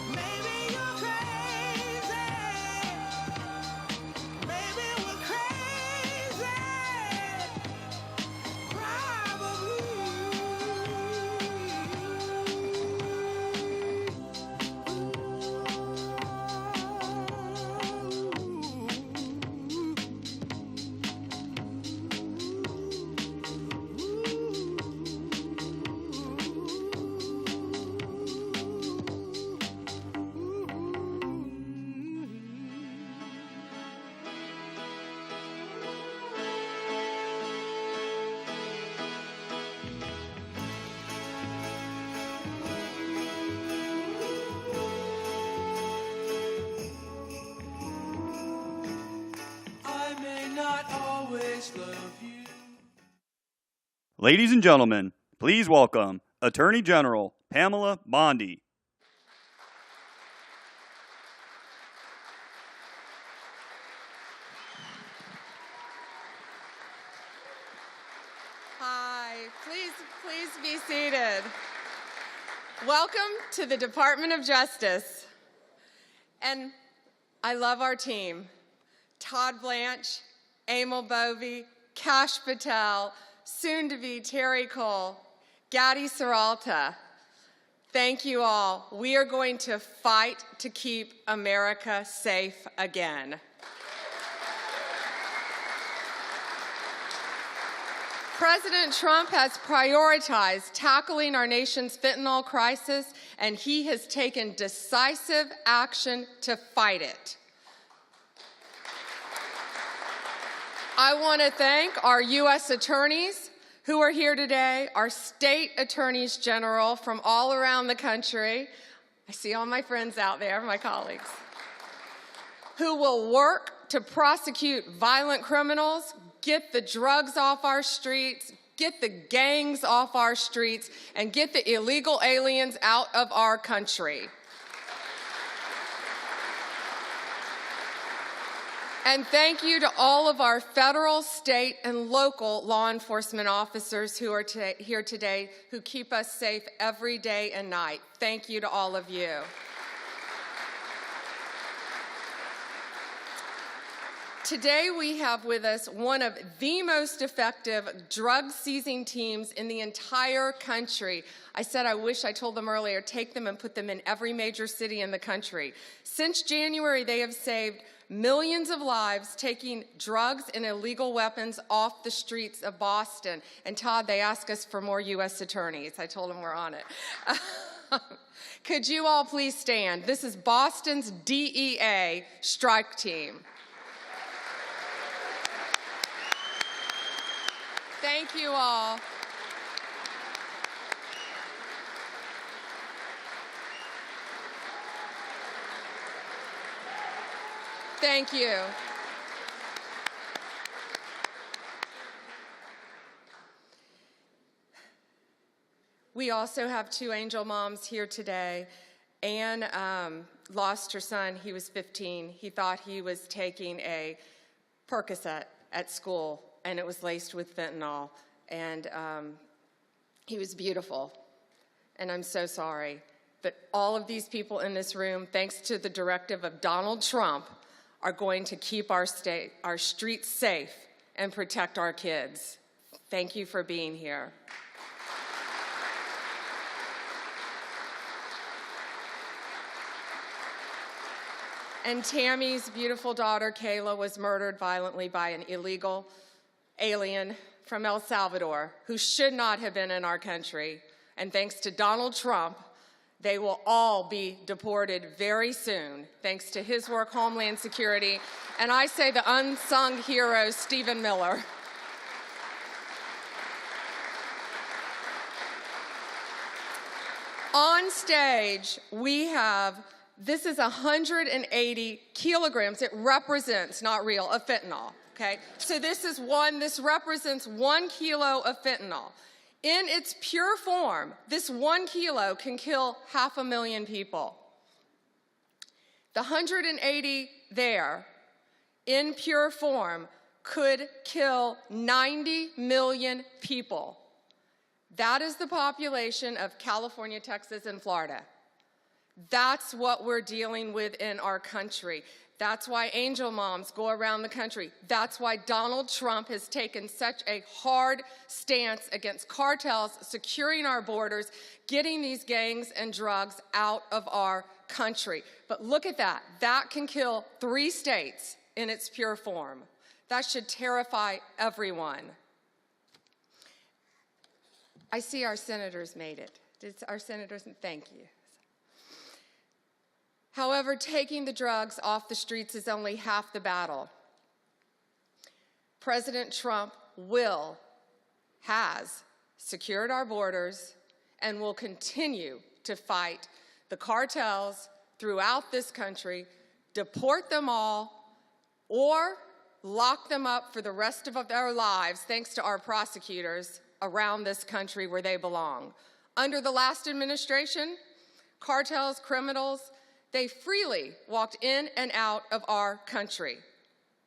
Maybe you're crazy. Maybe we're crazy. I may not always love you. Ladies and gentlemen, please welcome Attorney General Pamela Bondi. Hi, please be seated. Welcome to the Department of Justice. And I love our team. Todd Blanche, Emil Bovey, Kash Patel, soon to be Terry Cole, Gadi Saralta. Thank you all. We are going to fight to keep America safe again. President Trump has prioritized tackling our nation's fentanyl crisis, and he has taken decisive action to fight it. I want to thank our U.S. attorneys who are here today, our state attorneys general from all around the country. I see all my friends out there, my colleagues, who will work to prosecute violent criminals, get the drugs off our streets, get the gangs off our streets, and get the illegal aliens out of our country. And thank you to all of our federal, state, and local law enforcement officers who are here today who keep us safe every day and night. Thank you to all of you. Today we have with us one of the most effective drug-seizing teams in the entire country. I said I wish I told them earlier, take them and put them in every major city in the country. Since January, they have saved millions of lives, taking drugs and illegal weapons off the streets of Boston. And Todd, they asked us for more U.S. attorneys. I told them we're on it. Could you all please stand? This is Boston's DEA strike team. Thank you all. Thank you. We also have two angel moms here today. Anne lost her son. He was 15. He thought he was taking a Percocet at school, and it was laced with fentanyl. and he was beautiful. And I'm so sorry. But all of these people in this room, thanks to the directive of Donald Trump, are going to keep our streets safe and protect our kids. Thank you for being here. And Tammy's beautiful daughter, Kayla, was murdered violently by an illegal alien from El Salvador who should not have been in our country. And thanks to Donald Trump, they will all be deported very soon, thanks to his work, Homeland Security, and I say the unsung hero, Stephen Miller. On stage, we have, this is 180 kilograms. It represents, not real, of fentanyl, okay? So this represents 1 kilo of fentanyl. In its pure form, this 1 kilo can kill 500,000 people. The 180 there, in pure form, could kill 90 million people. That is the population of California, Texas, and Florida. That's what we're dealing with in our country. That's why angel moms go around the country. That's why Donald Trump has taken such a hard stance against cartels, securing our borders, getting these gangs and drugs out of our country. But look at that. That can kill 3 states in its pure form. That should terrify everyone. I see our senators made it. Did our senators? Thank you. However, taking the drugs off the streets is only half the battle. President Trump has secured our borders and will continue to fight the cartels throughout this country, deport them all, or lock them up for the rest of their lives, thanks to our prosecutors around this country where they belong. Under the last administration, cartels, criminals, they freely walked in and out of our country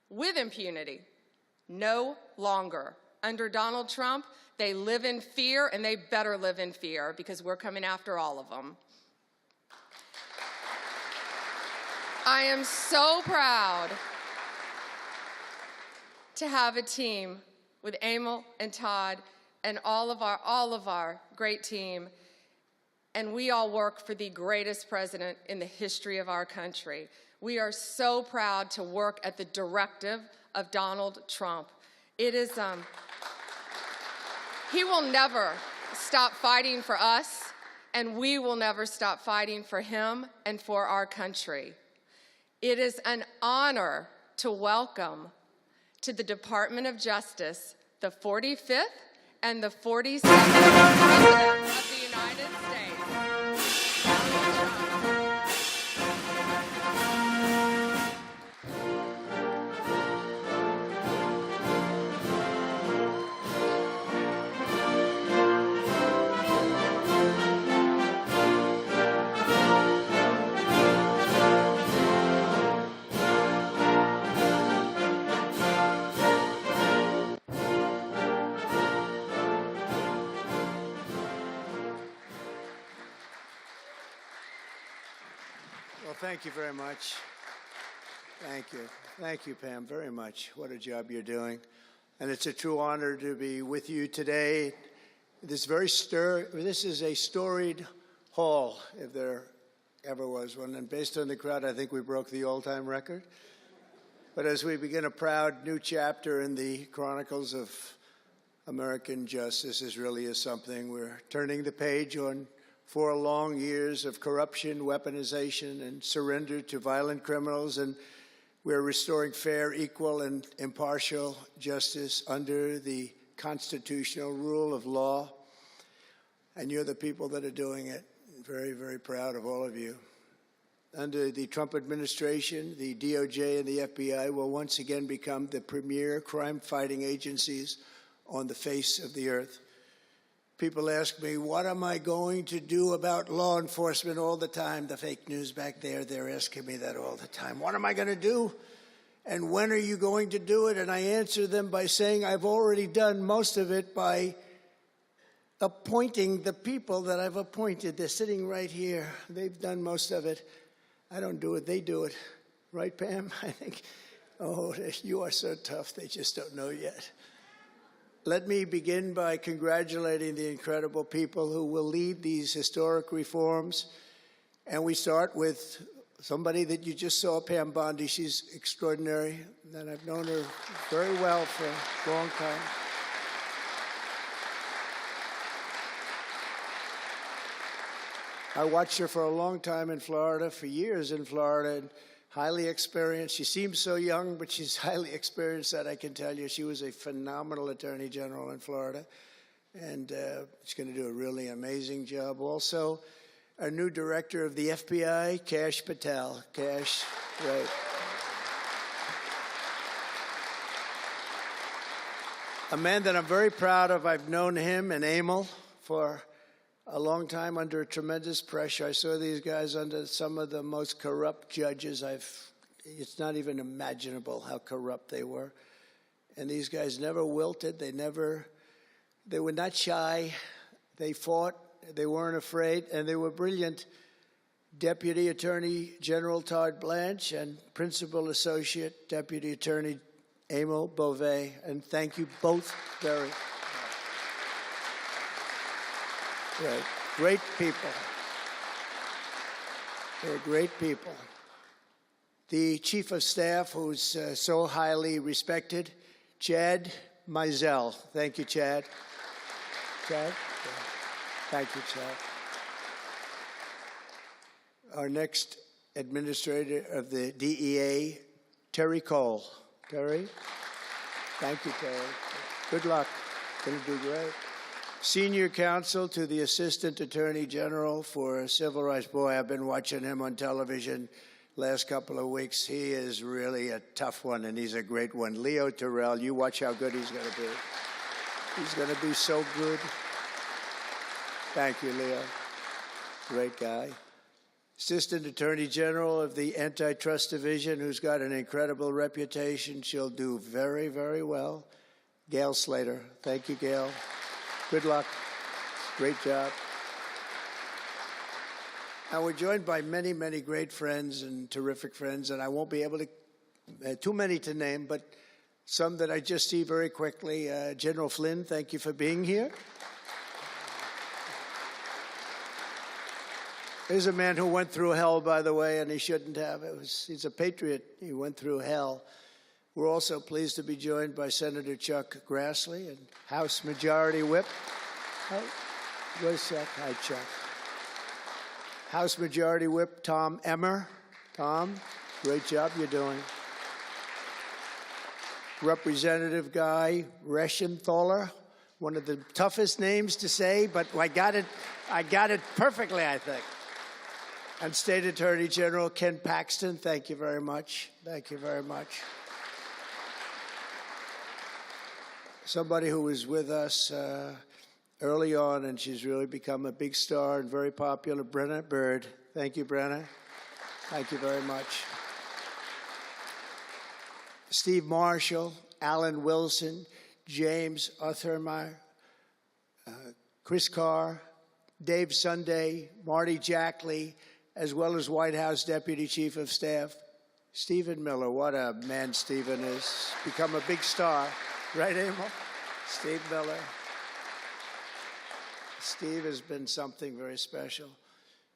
with impunity. No longer. Under Donald Trump, they live in fear, and they better live in fear because we're coming after all of them. I am so proud to have a team with Emil and Todd and all of our great team. And we all work for the greatest president in the history of our country. We are so proud to work at the directive of Donald Trump. It is, he will never stop fighting for us, and we will never stop fighting for him and for our country. It is an honor to welcome to the Department of Justice the 45th and the 47th President of the United States. Well, thank you very much. Thank you. Thank you, Pam, very much. What a job you're doing. And it's a true honor to be with you today. This is a storied hall, if there ever was one. And based on the crowd, I think we broke the all-time record. But as we begin a proud new chapter in the chronicles of American justice, this really is something. We're turning the page on 4 long years of corruption, weaponization, and surrender to violent criminals, and we're restoring fair, equal, and impartial justice under the constitutional rule of law. And you're the people that are doing it. Very, very proud of all of you. Under the Trump administration, the DOJ and the FBI will once again become the premier crime-fighting agencies on the face of the earth. People ask me, what am I going to do about law enforcement all the time? The fake news back there, they're asking me that all the time. What am I going to do? And when are you going to do it? And I answer them by saying I've already done most of it by appointing the people that I've appointed. They're sitting right here. They've done most of it. I don't do it, they do it. Right, Pam? I think, oh, you are so tough, they just don't know yet. Let me begin by congratulating the incredible people who will lead these historic reforms. And we start with somebody that you just saw, Pam Bondi. She's extraordinary, and I've known her very well for a long time. I watched her for a long time in Florida, for years in Florida, and highly experienced. She seems so young, but she's highly experienced, that I can tell you. She was a phenomenal Attorney General in Florida, and she's going to do a really amazing job. Also, our new director of the FBI, Kash Patel. Kash, right. A man that I'm very proud of. I've known him and Emil for a long time under tremendous pressure. I saw these guys under some of the most corrupt judges it's not even imaginable how corrupt they were. And these guys never wilted. They were not shy. They fought. They weren't afraid, and they were brilliant. Deputy Attorney General Todd Blanche and Principal Associate Deputy Attorney Emil Beauvais. And thank you both very much. Right. Great people. They're great people. The Chief of Staff, who's so highly respected, Chad Mizell. Thank you, Chad. Chad? Thank you, Chad. Our next administrator of the DEA, Terry Cole. Terry? Thank you, Terry. Good luck. Going to do great. Senior counsel to the Assistant Attorney General for Civil Rights. Boy, I've been watching him on television last couple of weeks. He is really a tough one, and he's a great one. Leo Terrell, you watch how good he's going to be. He's going to be so good. Thank you, Leo. Great guy. Assistant Attorney General of the Antitrust Division, who's got an incredible reputation. She'll do very, very well. Gail Slater. Thank you, Gail. Good luck. Great job. And we're joined by many, many great friends and terrific friends, and I won't be able to, too many to name, but some that I just see very quickly. General Flynn, thank you for being here. Here's a man who went through hell, by the way, and he shouldn't have. He's a patriot. He went through hell. We're also pleased to be joined by Senator Chuck Grassley and House Majority Whip. Where's Chuck? Hi, Chuck. House Majority Whip Tom Emmer. Tom, great job you're doing. Representative Guy Reschenthaler, one of the toughest names to say, but I got it perfectly, I think. And State Attorney General Ken Paxton, thank you very much. Thank you very much. Somebody who was with us early on, and she's really become a big star and very popular, Brenna Bird. Thank you, Brenna. Thank you very much. Steve Marshall, Alan Wilson, James Othermeyer, Chris Carr, Dave Sunday, Marty Jackley, as well as White House Deputy Chief of Staff, Stephen Miller. What a man Stephen is. Become a big star. Right, Emil? Steve Miller. Steve has been something very special.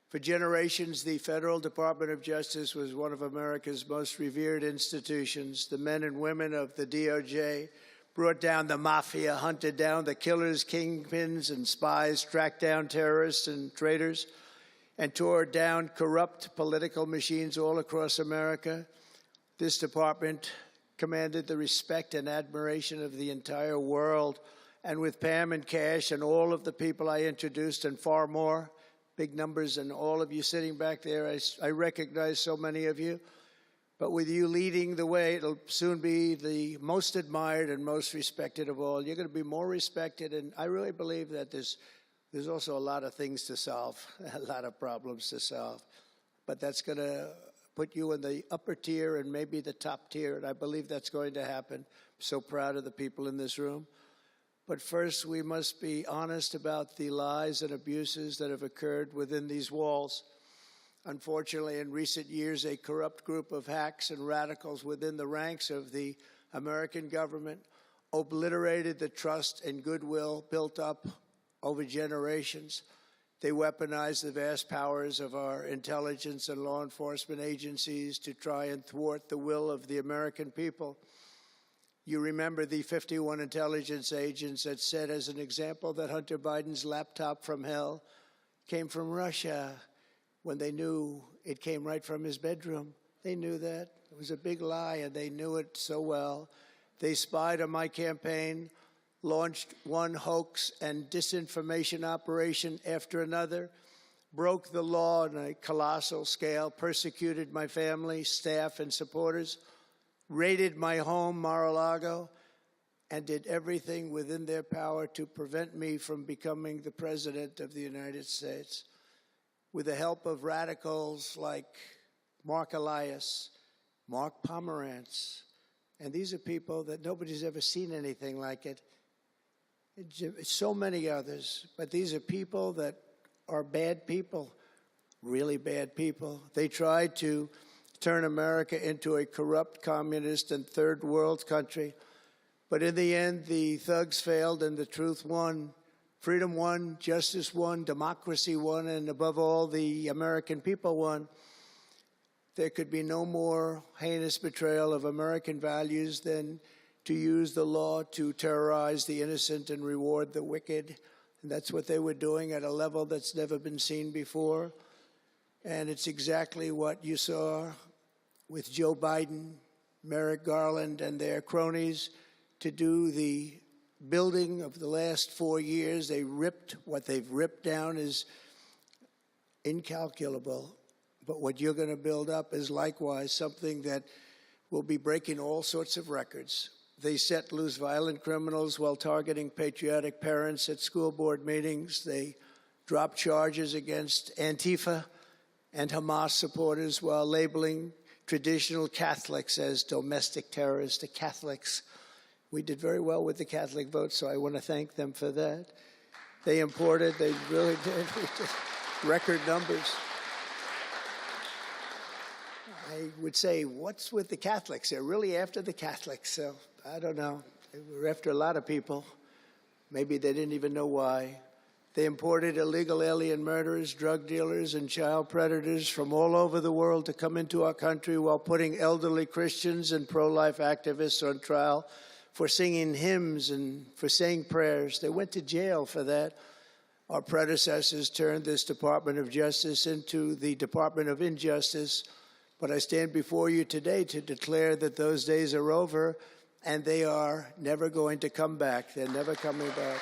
For generations, the Federal Department of Justice was one of America's most revered institutions. The men and women of the DOJ brought down the mafia, hunted down the killers, kingpins, and spies, tracked down terrorists and traitors, and tore down corrupt political machines all across America. This department commanded the respect and admiration of the entire world. And with Pam and Kash and all of the people I introduced and far more, big numbers, and all of you sitting back there, I recognize so many of you. But with you leading the way, it'll soon be the most admired and most respected of all. You're going to be more respected, and I really believe that there's also a lot of things to solve, a lot of problems to solve. But that's going to put you in the upper tier and maybe the top tier, and I believe that's going to happen. I'm so proud of the people in this room. But first, we must be honest about the lies and abuses that have occurred within these walls. Unfortunately, in recent years, a corrupt group of hacks and radicals within the ranks of the American government obliterated the trust and goodwill built up over generations. They weaponized the vast powers of our intelligence and law enforcement agencies to try and thwart the will of the American people. You remember the 51 intelligence agents that said, as an example, that Hunter Biden's laptop from hell came from Russia when they knew it came right from his bedroom. They knew that. It was a big lie, and they knew it so well. They spied on my campaign, launched one hoax and disinformation operation after another, broke the law on a colossal scale, persecuted my family, staff, and supporters, raided my home, Mar-a-Lago, and did everything within their power to prevent me from becoming the President of the United States. With the help of radicals like Mark Elias, Mark Pomerantz, and these are people that nobody's ever seen anything like it. So many others, but these are people that are bad people, really bad people. They tried to turn America into a corrupt, communist, and third world country. But in the end, the thugs failed and the truth won. Freedom won, justice won, democracy won, and above all, the American people won. There could be no more heinous betrayal of American values than to use the law to terrorize the innocent and reward the wicked. And that's what they were doing at a level that's never been seen before. And it's exactly what you saw with Joe Biden, Merrick Garland, and their cronies to do the building of the last 4 years. They ripped, what they've ripped down is incalculable. But what you're going to build up is likewise something that will be breaking all sorts of records. They set loose violent criminals while targeting patriotic parents at school board meetings. They dropped charges against Antifa and Hamas supporters while labeling traditional Catholics as domestic terrorists. The Catholics, we did very well with the Catholic vote, so I want to thank them for that. They really did, record numbers. I would say, what's with the Catholics? They're really after the Catholics, so I don't know. They were after a lot of people. Maybe they didn't even know why. They imported illegal alien murderers, drug dealers, and child predators from all over the world to come into our country while putting elderly Christians and pro-life activists on trial for singing hymns and for saying prayers. They went to jail for that. Our predecessors turned this Department of Justice into the Department of Injustice. But I stand before you today to declare that those days are over, and they are never going to come back. They're never coming back.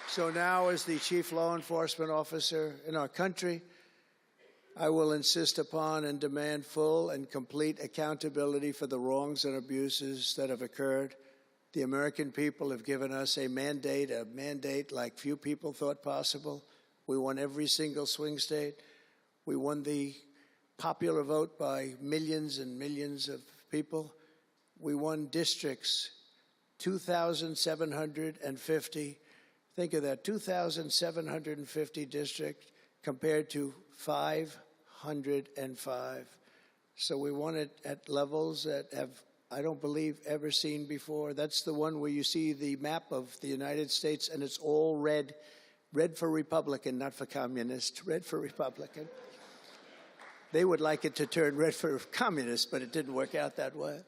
So now, as the chief law enforcement officer in our country, I will insist upon and demand full and complete accountability for the wrongs and abuses that have occurred. The American people have given us a mandate like few people thought possible. We won every single swing state. We won the popular vote by millions and millions of people. We won districts, 2,750. Think of that, 2,750 districts compared to 505. So we won it at levels that have, I don't believe, ever seen before. That's the one where you see the map of the United States, and it's all red. Red for Republican, not for communist. Red for Republican. They would like it to turn red for communist, but it didn't work out that way.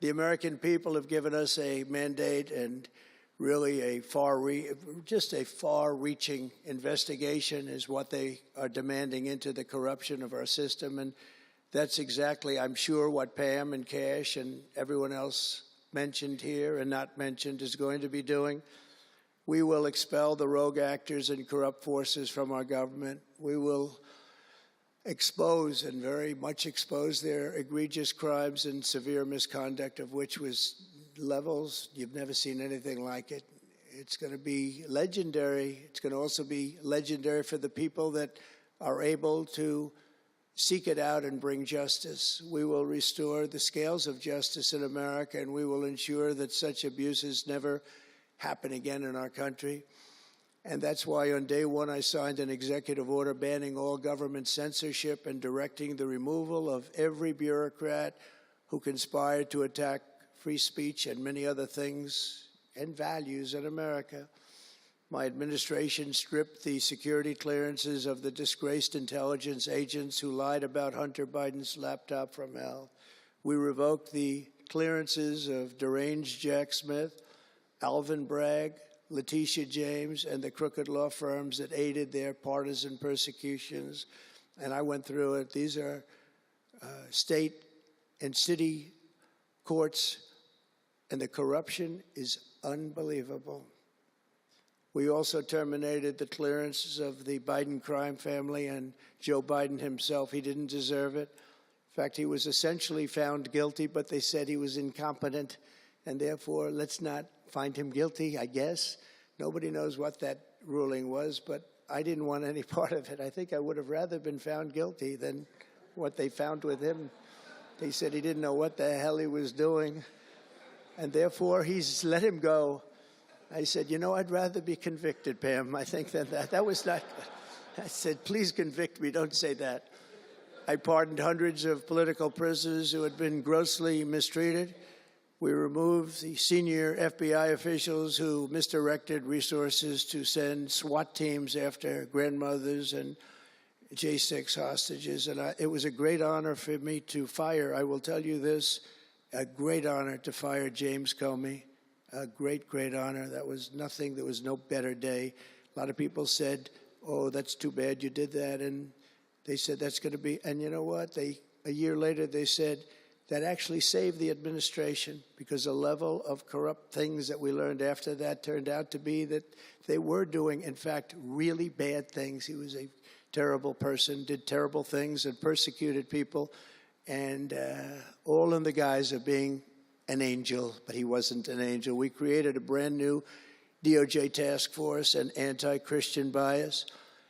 The American people have given us a mandate and really just a far-reaching investigation is what they are demanding into the corruption of our system. And that's exactly, I'm sure, what Pam and Cash and everyone else mentioned here and not mentioned is going to be doing. We will expel the rogue actors and corrupt forces from our government. We will expose and very much expose their egregious crimes and severe misconduct, of which was levels you've never seen anything like it. It's going to be legendary. It's going to also be legendary for the people that are able to seek it out and bring justice. We will restore the scales of justice in America, and we will ensure that such abuses never happen again in our country. And that's why on day one I signed an executive order banning all government censorship and directing the removal of every bureaucrat who conspired to attack free speech and many other things and values in America. My administration stripped the security clearances of the disgraced intelligence agents who lied about Hunter Biden's laptop from hell. We revoked the clearances of deranged Jack Smith, Alvin Bragg, Letitia James, and the crooked law firms that aided their partisan persecutions. And I went through it. These are state and city courts, and the corruption is unbelievable. We also terminated the clearances of the Biden crime family and Joe Biden himself. He didn't deserve it. In fact, he was essentially found guilty, but they said he was incompetent, and therefore let's not find him guilty, I guess. Nobody knows what that ruling was, but I didn't want any part of it. I think I would have rather been found guilty than what they found with him. They said he didn't know what the hell he was doing, and therefore he's let him go. I said, you know, I'd rather be convicted, Pam, I think, than that. That was not good. I said, please convict me, don't say that. I pardoned hundreds of political prisoners who had been grossly mistreated. We removed the senior FBI officials who misdirected resources to send SWAT teams after grandmothers and J6 hostages. And it was a great honor for me to fire, I will tell you this, a great honor to fire James Comey. A great, great honor. That was nothing. There was no better day. A lot of people said, oh, that's too bad you did that. And they said that's going to be, and you know what? A year later, they said that actually saved the administration, because the level of corrupt things that we learned after that turned out to be that they were doing, in fact, really bad things. He was a terrible person, did terrible things, and persecuted people, and all in the guise of being an angel, but he wasn't an angel. We created a brand new DOJ task force and anti-Christian bias.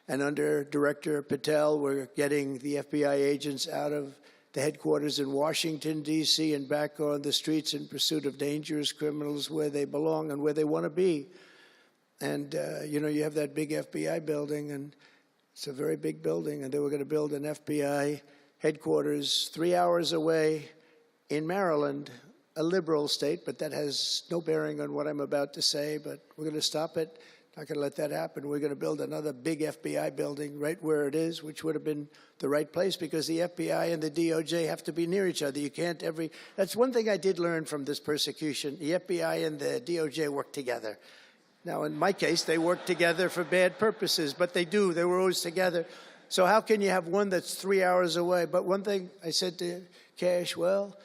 And under Director Patel, we're getting the FBI agents out of the headquarters in Washington, D.C., and back on the streets in pursuit of dangerous criminals where they belong and where they want to be. And, you know, you have that big FBI building, and it's a very big building, and they were going to build an FBI headquarters 3 hours away in Maryland, a liberal state, but that has no bearing on what I'm about to say, but we're going to stop it. Not going to let that happen. We're going to build another big FBI building right where it is, which would have been the right place, because the FBI and the DOJ have to be near each other. You can't that's one thing I did learn from this persecution. The FBI and the DOJ work together. Now, in my case, they work together for bad purposes, but they do. They were always together. So how can you have one that's 3 hours away? But one thing I said to Cash, well,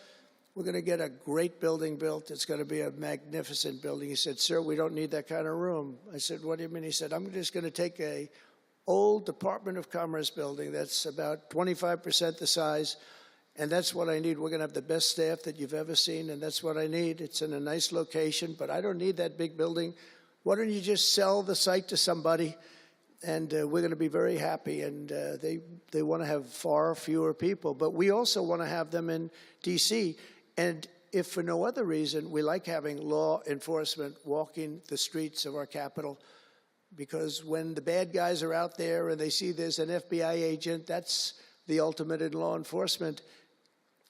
we're going to get a great building built. It's going to be a magnificent building. He said, sir, we don't need that kind of room. I said, what do you mean? He said, I'm just going to take a old Department of Commerce building that's about 25% the size, and that's what I need. We're going to have the best staff that you've ever seen, and that's what I need. It's in a nice location, but I don't need that big building. Why don't you just sell the site to somebody, and we're going to be very happy. And they want to have far fewer people, but we also want to have them in D.C., and if for no other reason, we like having law enforcement walking the streets of our capital, because when the bad guys are out there and they see there's an FBI agent, that's the ultimate in law enforcement,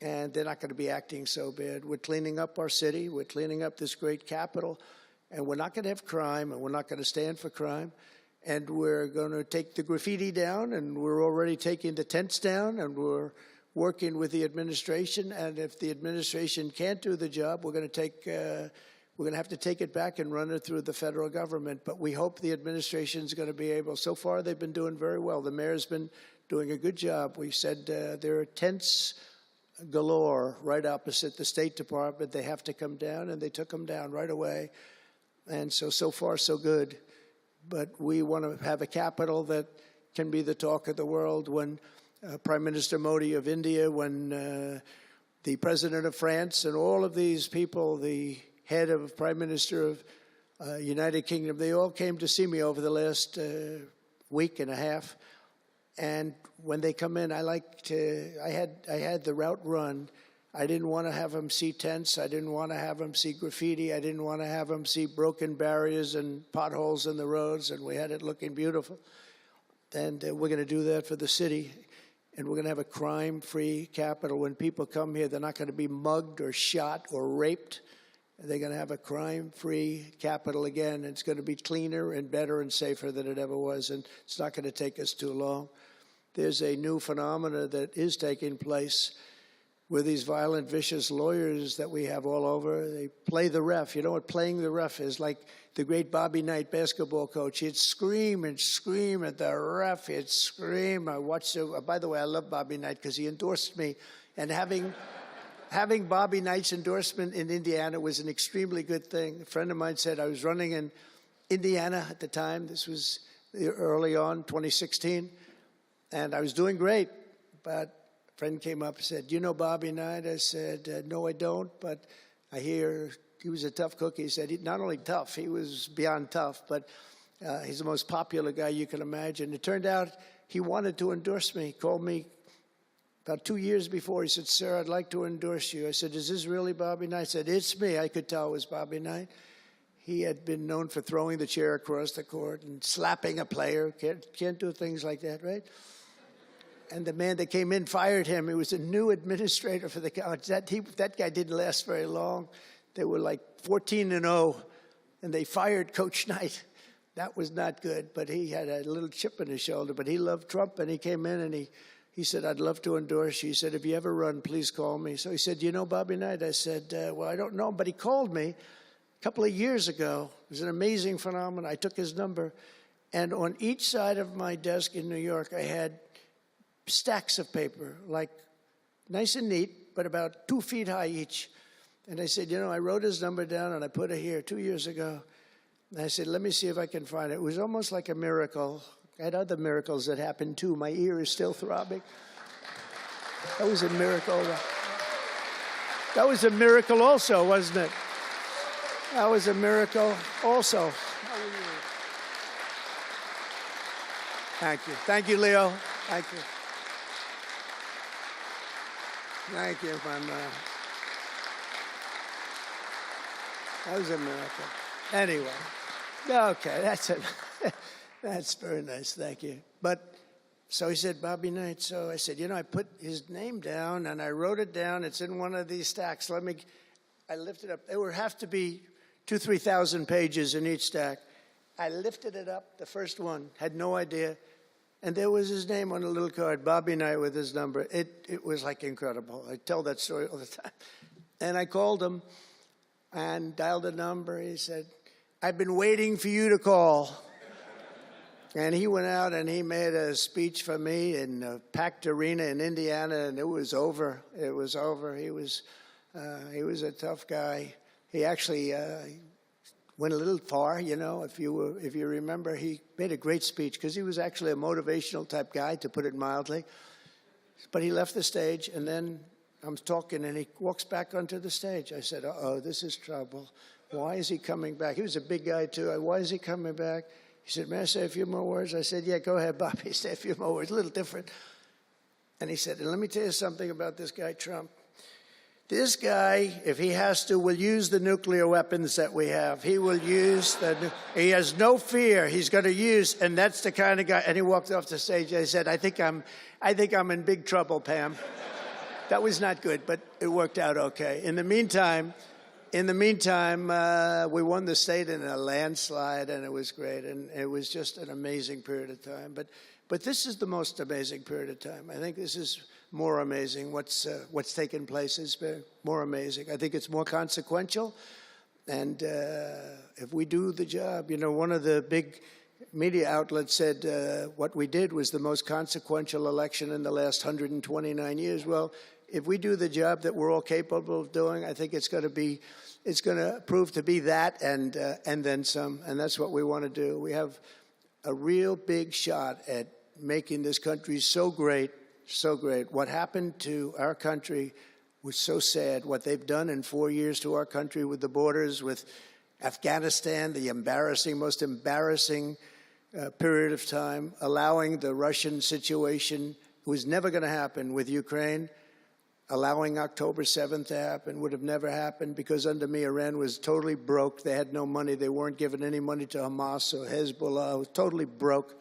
and they're not going to be acting so bad. We're cleaning up our city. We're cleaning up this great capital, and we're not going to have crime, and we're not going to stand for crime, and we're going to take the graffiti down, and we're already taking the tents down, and we're working with the administration, and if the administration can't do the job, we're going to have to take it back and run it through the federal government. But we hope the administration is going to be able. So far, they've been doing very well. The mayor's been doing a good job. We said there are tents galore right opposite the State Department. They have to come down, and they took them down right away. And so far, so good. But we want to have a capital that can be the talk of the world. When Prime Minister Modi of India, when the President of France, and all of these people, the head of Prime Minister of United Kingdom. They all came to see me over the last week and a half. And when they come in, I had the route run. I didn't want to have them see tents. I didn't want to have them see graffiti. I didn't want to have them see broken barriers and potholes in the roads, and we had it looking beautiful. And we're going to do that for the city, and we're going to have a crime-free capital. When people come here, they're not going to be mugged or shot or raped. They're going to have a crime-free capital again. It's going to be cleaner and better and safer than it ever was, and it's not going to take us too long. There's a new phenomena that is taking place with these violent, vicious lawyers that we have all over. They play the ref. You know what playing the ref is? Like the great Bobby Knight basketball coach. He'd scream and scream at the ref. He'd scream. I watched it. By the way, I love Bobby Knight because he endorsed me. And having Bobby Knight's endorsement in Indiana was an extremely good thing. A friend of mine said I was running in Indiana at the time. This was early on, 2016. And I was doing great, but a friend came up and said, "You know Bobby Knight?" I said, "No, I don't, but I hear he was a tough cookie." He said, not only tough, he was beyond tough, but he's the most popular guy you can imagine. It turned out he wanted to endorse me. He called me about 2 years before. He said, "Sir, I'd like to endorse you." I said, "Is this really Bobby Knight?" He said, "It's me." I could tell it was Bobby Knight. He had been known for throwing the chair across the court and slapping a player. Can't do things like that, right? And the man that came in fired him. He was a new administrator for the college. That guy didn't last very long. They were like 14-0, and they fired Coach Knight. That was not good, but he had a little chip in his shoulder. But he loved Trump, and he came in, and he said, "I'd love to endorse you." He said, "If you ever run, please call me." So he said, "You know Bobby Knight?" I said, "Well, I don't know him, but he called me a couple of years ago." It was an amazing phenomenon. I took his number, and on each side of my desk in New York, I had stacks of paper, like nice and neat, but about 2 feet high each. And I said, I wrote his number down and I put it here 2 years ago. And I said, let me see if I can find it. It was almost like a miracle. I had other miracles that happened too. My ear is still throbbing. That was a miracle. That was a miracle also, wasn't it? That was a miracle also. Thank you. Thank you, Leo. Thank you. Thank you, my man. That was a miracle. Anyway, okay, that's it. That's very nice, thank you. But, so he said, Bobby Knight. So I said, I put his name down and I wrote it down. It's in one of these stacks. I lifted up. There would have to be 2,000-3,000 pages in each stack. I lifted it up, the first one, had no idea. And there was his name on a little card, Bobby Knight with his number. It was like incredible. I tell that story all the time. And I called him and dialed a number. He said, "I've been waiting for you to call." And he went out and he made a speech for me in a packed arena in Indiana, and it was over. It was over. He was a tough guy. He actually went a little far, if you remember. He made a great speech because he was actually a motivational type guy, to put it mildly. But he left the stage, and then I'm talking, and he walks back onto the stage. I said, uh-oh, this is trouble. Why is he coming back? He was a big guy, too. Why is he coming back? He said, "May I say a few more words?" I said, "Yeah, go ahead, Bobby, say a few more words." A little different. And he said, "And let me tell you something about this guy, Trump. This guy, if he has to, will use the nuclear weapons that we have. He will use he has no fear. He's going to use, and that's the kind of guy." And he walked off the stage. I said, I think I'm in big trouble, Pam." That was not good, but it worked out okay. In the meantime, we won the state in a landslide, and it was great, and it was just an amazing period of time. But this is the most amazing period of time. I think this is more amazing. What's taken place has been more amazing. I think it's more consequential, and if we do the job, one of the big media outlets said what we did was the most consequential election in the last 129 years. Well, if we do the job that we're all capable of doing, I think it's going to prove to be that and then some, and that's what we want to do. We have a real big shot at making this country so great, so great. What happened to our country was so sad. What they've done in 4 years to our country with the borders, with Afghanistan, the most embarrassing period of time, allowing the Russian situation, it was never going to happen with Ukraine, allowing October 7th to happen would have never happened because under me, Iran was totally broke. They had no money. They weren't giving any money to Hamas or Hezbollah. It was totally broke.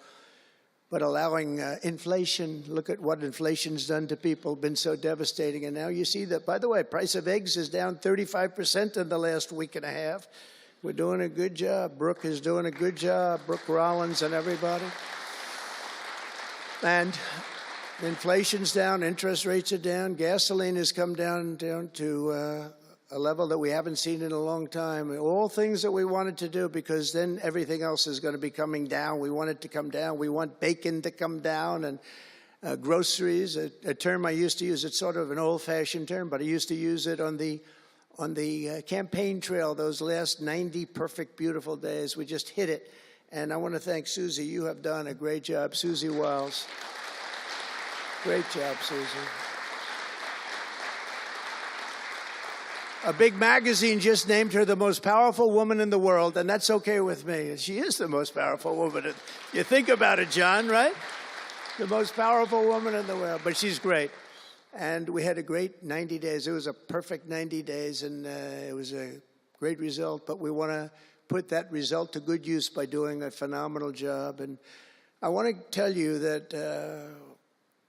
But allowing inflation, look at what inflation's done to people, been so devastating. And now you see that, by the way, price of eggs is down 35% in the last week and a half. We're doing a good job. Brooke is doing a good job. Brooke Rollins and everybody. And inflation's down, interest rates are down, gasoline has come down to a level that we haven't seen in a long time. All things that we wanted to do, because then everything else is going to be coming down. We want it to come down. We want bacon to come down, and groceries, a term I used to use. It's sort of an old-fashioned term, but I used to use it on the campaign trail, those last 90 perfect, beautiful days. We just hit it. And I want to thank Susie. You have done a great job. Susie Wiles. Great job, Susie. A big magazine just named her the most powerful woman in the world, and that's okay with me. She is the most powerful woman. You think about it, John, right? The most powerful woman in the world, but she's great. And we had a great 90 days. It was a perfect 90 days, and it was a great result, but we want to put that result to good use by doing a phenomenal job. And I want to tell you that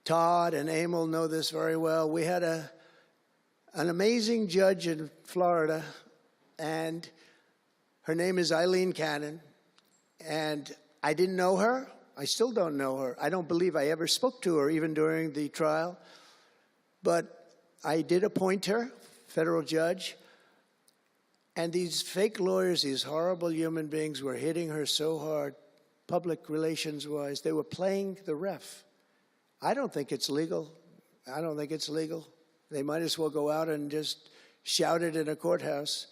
Todd and Emil know this very well. We had an amazing judge in Florida, and her name is Eileen Cannon, and I didn't know her. I still don't know her. I don't believe I ever spoke to her, even during the trial, but I did appoint her, federal judge, and these fake lawyers, these horrible human beings, were hitting her so hard, public relations-wise. They were playing the ref. I don't think it's legal. I don't think it's legal. They might as well go out and just shout it in a courthouse.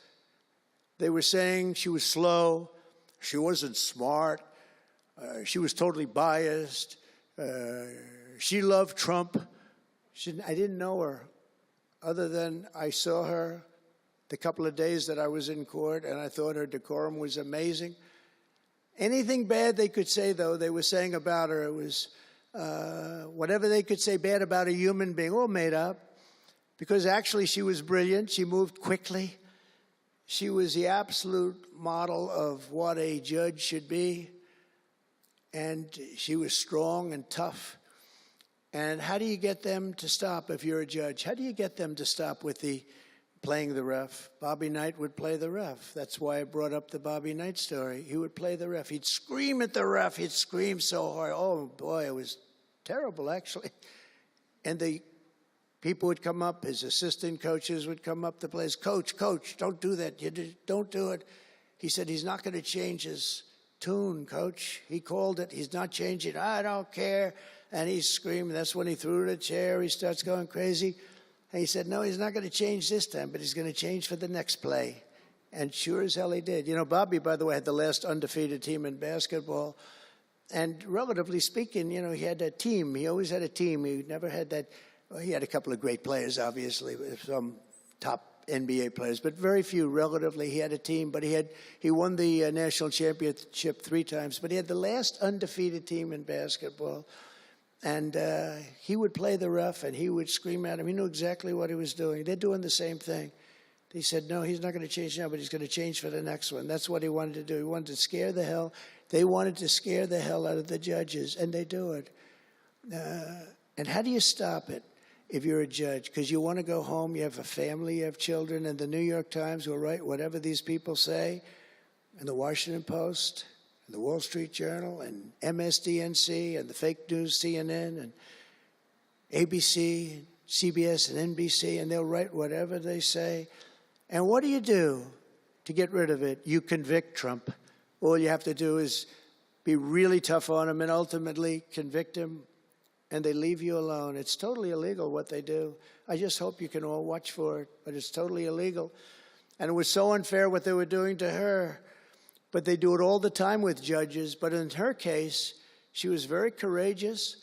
They were saying she was slow, she wasn't smart, she was totally biased, she loved Trump. I didn't know her, other than I saw her the couple of days that I was in court, and I thought her decorum was amazing. Anything bad they could say, though, they were saying about her, it was whatever they could say bad about a human being, all made up. Because actually she was brilliant. She moved quickly. She was the absolute model of what a judge should be. And she was strong and tough. And how do you get them to stop if you're a judge? How do you get them to stop with the playing the ref? Bobby Knight would play the ref. That's why I brought up the Bobby Knight story. He would play the ref. He'd scream at the ref. He'd scream so hard. Oh, boy, it was terrible, actually. And the people would come up, his assistant coaches would come up to play. Coach, don't do that. Don't do it. He said he's not going to change his tune, Coach. He called it. He's not changing. I don't care. And he's screaming. That's when he threw the chair. He starts going crazy. And he said, no, he's not going to change this time, but he's going to change for the next play. And sure as hell he did. You know, Bobby, by the way, had the last undefeated team in basketball. And relatively speaking, you know, he had a team. He always had a team. He never had that. Well, he had a couple of great players, obviously, some top NBA players, but very few relatively. He had a team, but he won the national championship 3 times, but he had the last undefeated team in basketball. And he would play the ref, and he would scream at him. He knew exactly what he was doing. They're doing the same thing. He said, no, he's not going to change now, but he's going to change for the next one. That's what he wanted to do. He wanted to scare the hell. They wanted to scare the hell out of the judges, and they do it. And how do you stop it if you're a judge? Because you want to go home, you have a family, you have children, and the New York Times will write whatever these people say, and the Washington Post, and the Wall Street Journal, and MSDNC, and the fake news CNN, and ABC, CBS, and NBC, and they'll write whatever they say. And what do you do to get rid of it? You convict Trump. All you have to do is be really tough on him and ultimately convict him, and they leave you alone. It's totally illegal what they do. I just hope you can all watch for it, but it's totally illegal. And it was so unfair what they were doing to her. But they do it all the time with judges. But in her case, she was very courageous,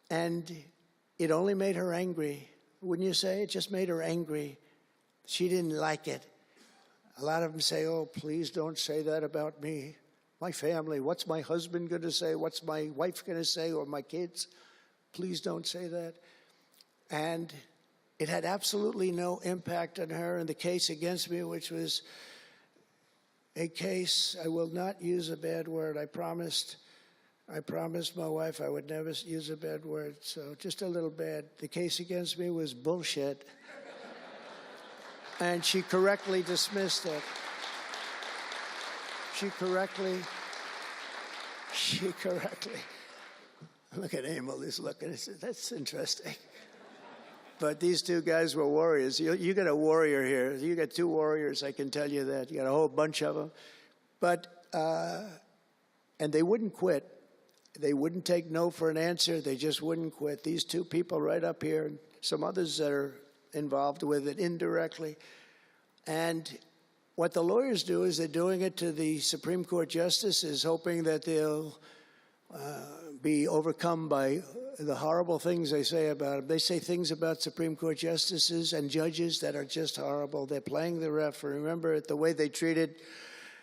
and it only made her angry. Wouldn't you say? It just made her angry. She didn't like it. A lot of them say, oh, please don't say that about me, my family. What's my husband going to say? What's my wife going to say, or my kids? Please don't say that. And it had absolutely no impact on her in the case against me, which was a case, I will not use a bad word. I promised my wife I would never use a bad word, so just a little bad. The case against me was bullshit. And she correctly dismissed it. She correctly, look at Emil, he's looking, that's interesting. But these two guys were warriors. You got a warrior here. You got two warriors, I can tell you that. You got a whole bunch of them. But, and they wouldn't quit. They wouldn't take no for an answer. They just wouldn't quit. These two people right up here, and some others that are involved with it indirectly. And what the lawyers do is they're doing it to the Supreme Court justices, hoping that they'll be overcome by the horrible things they say about them. They say things about Supreme Court justices and judges that are just horrible. They're playing the ref. Remember the way they treated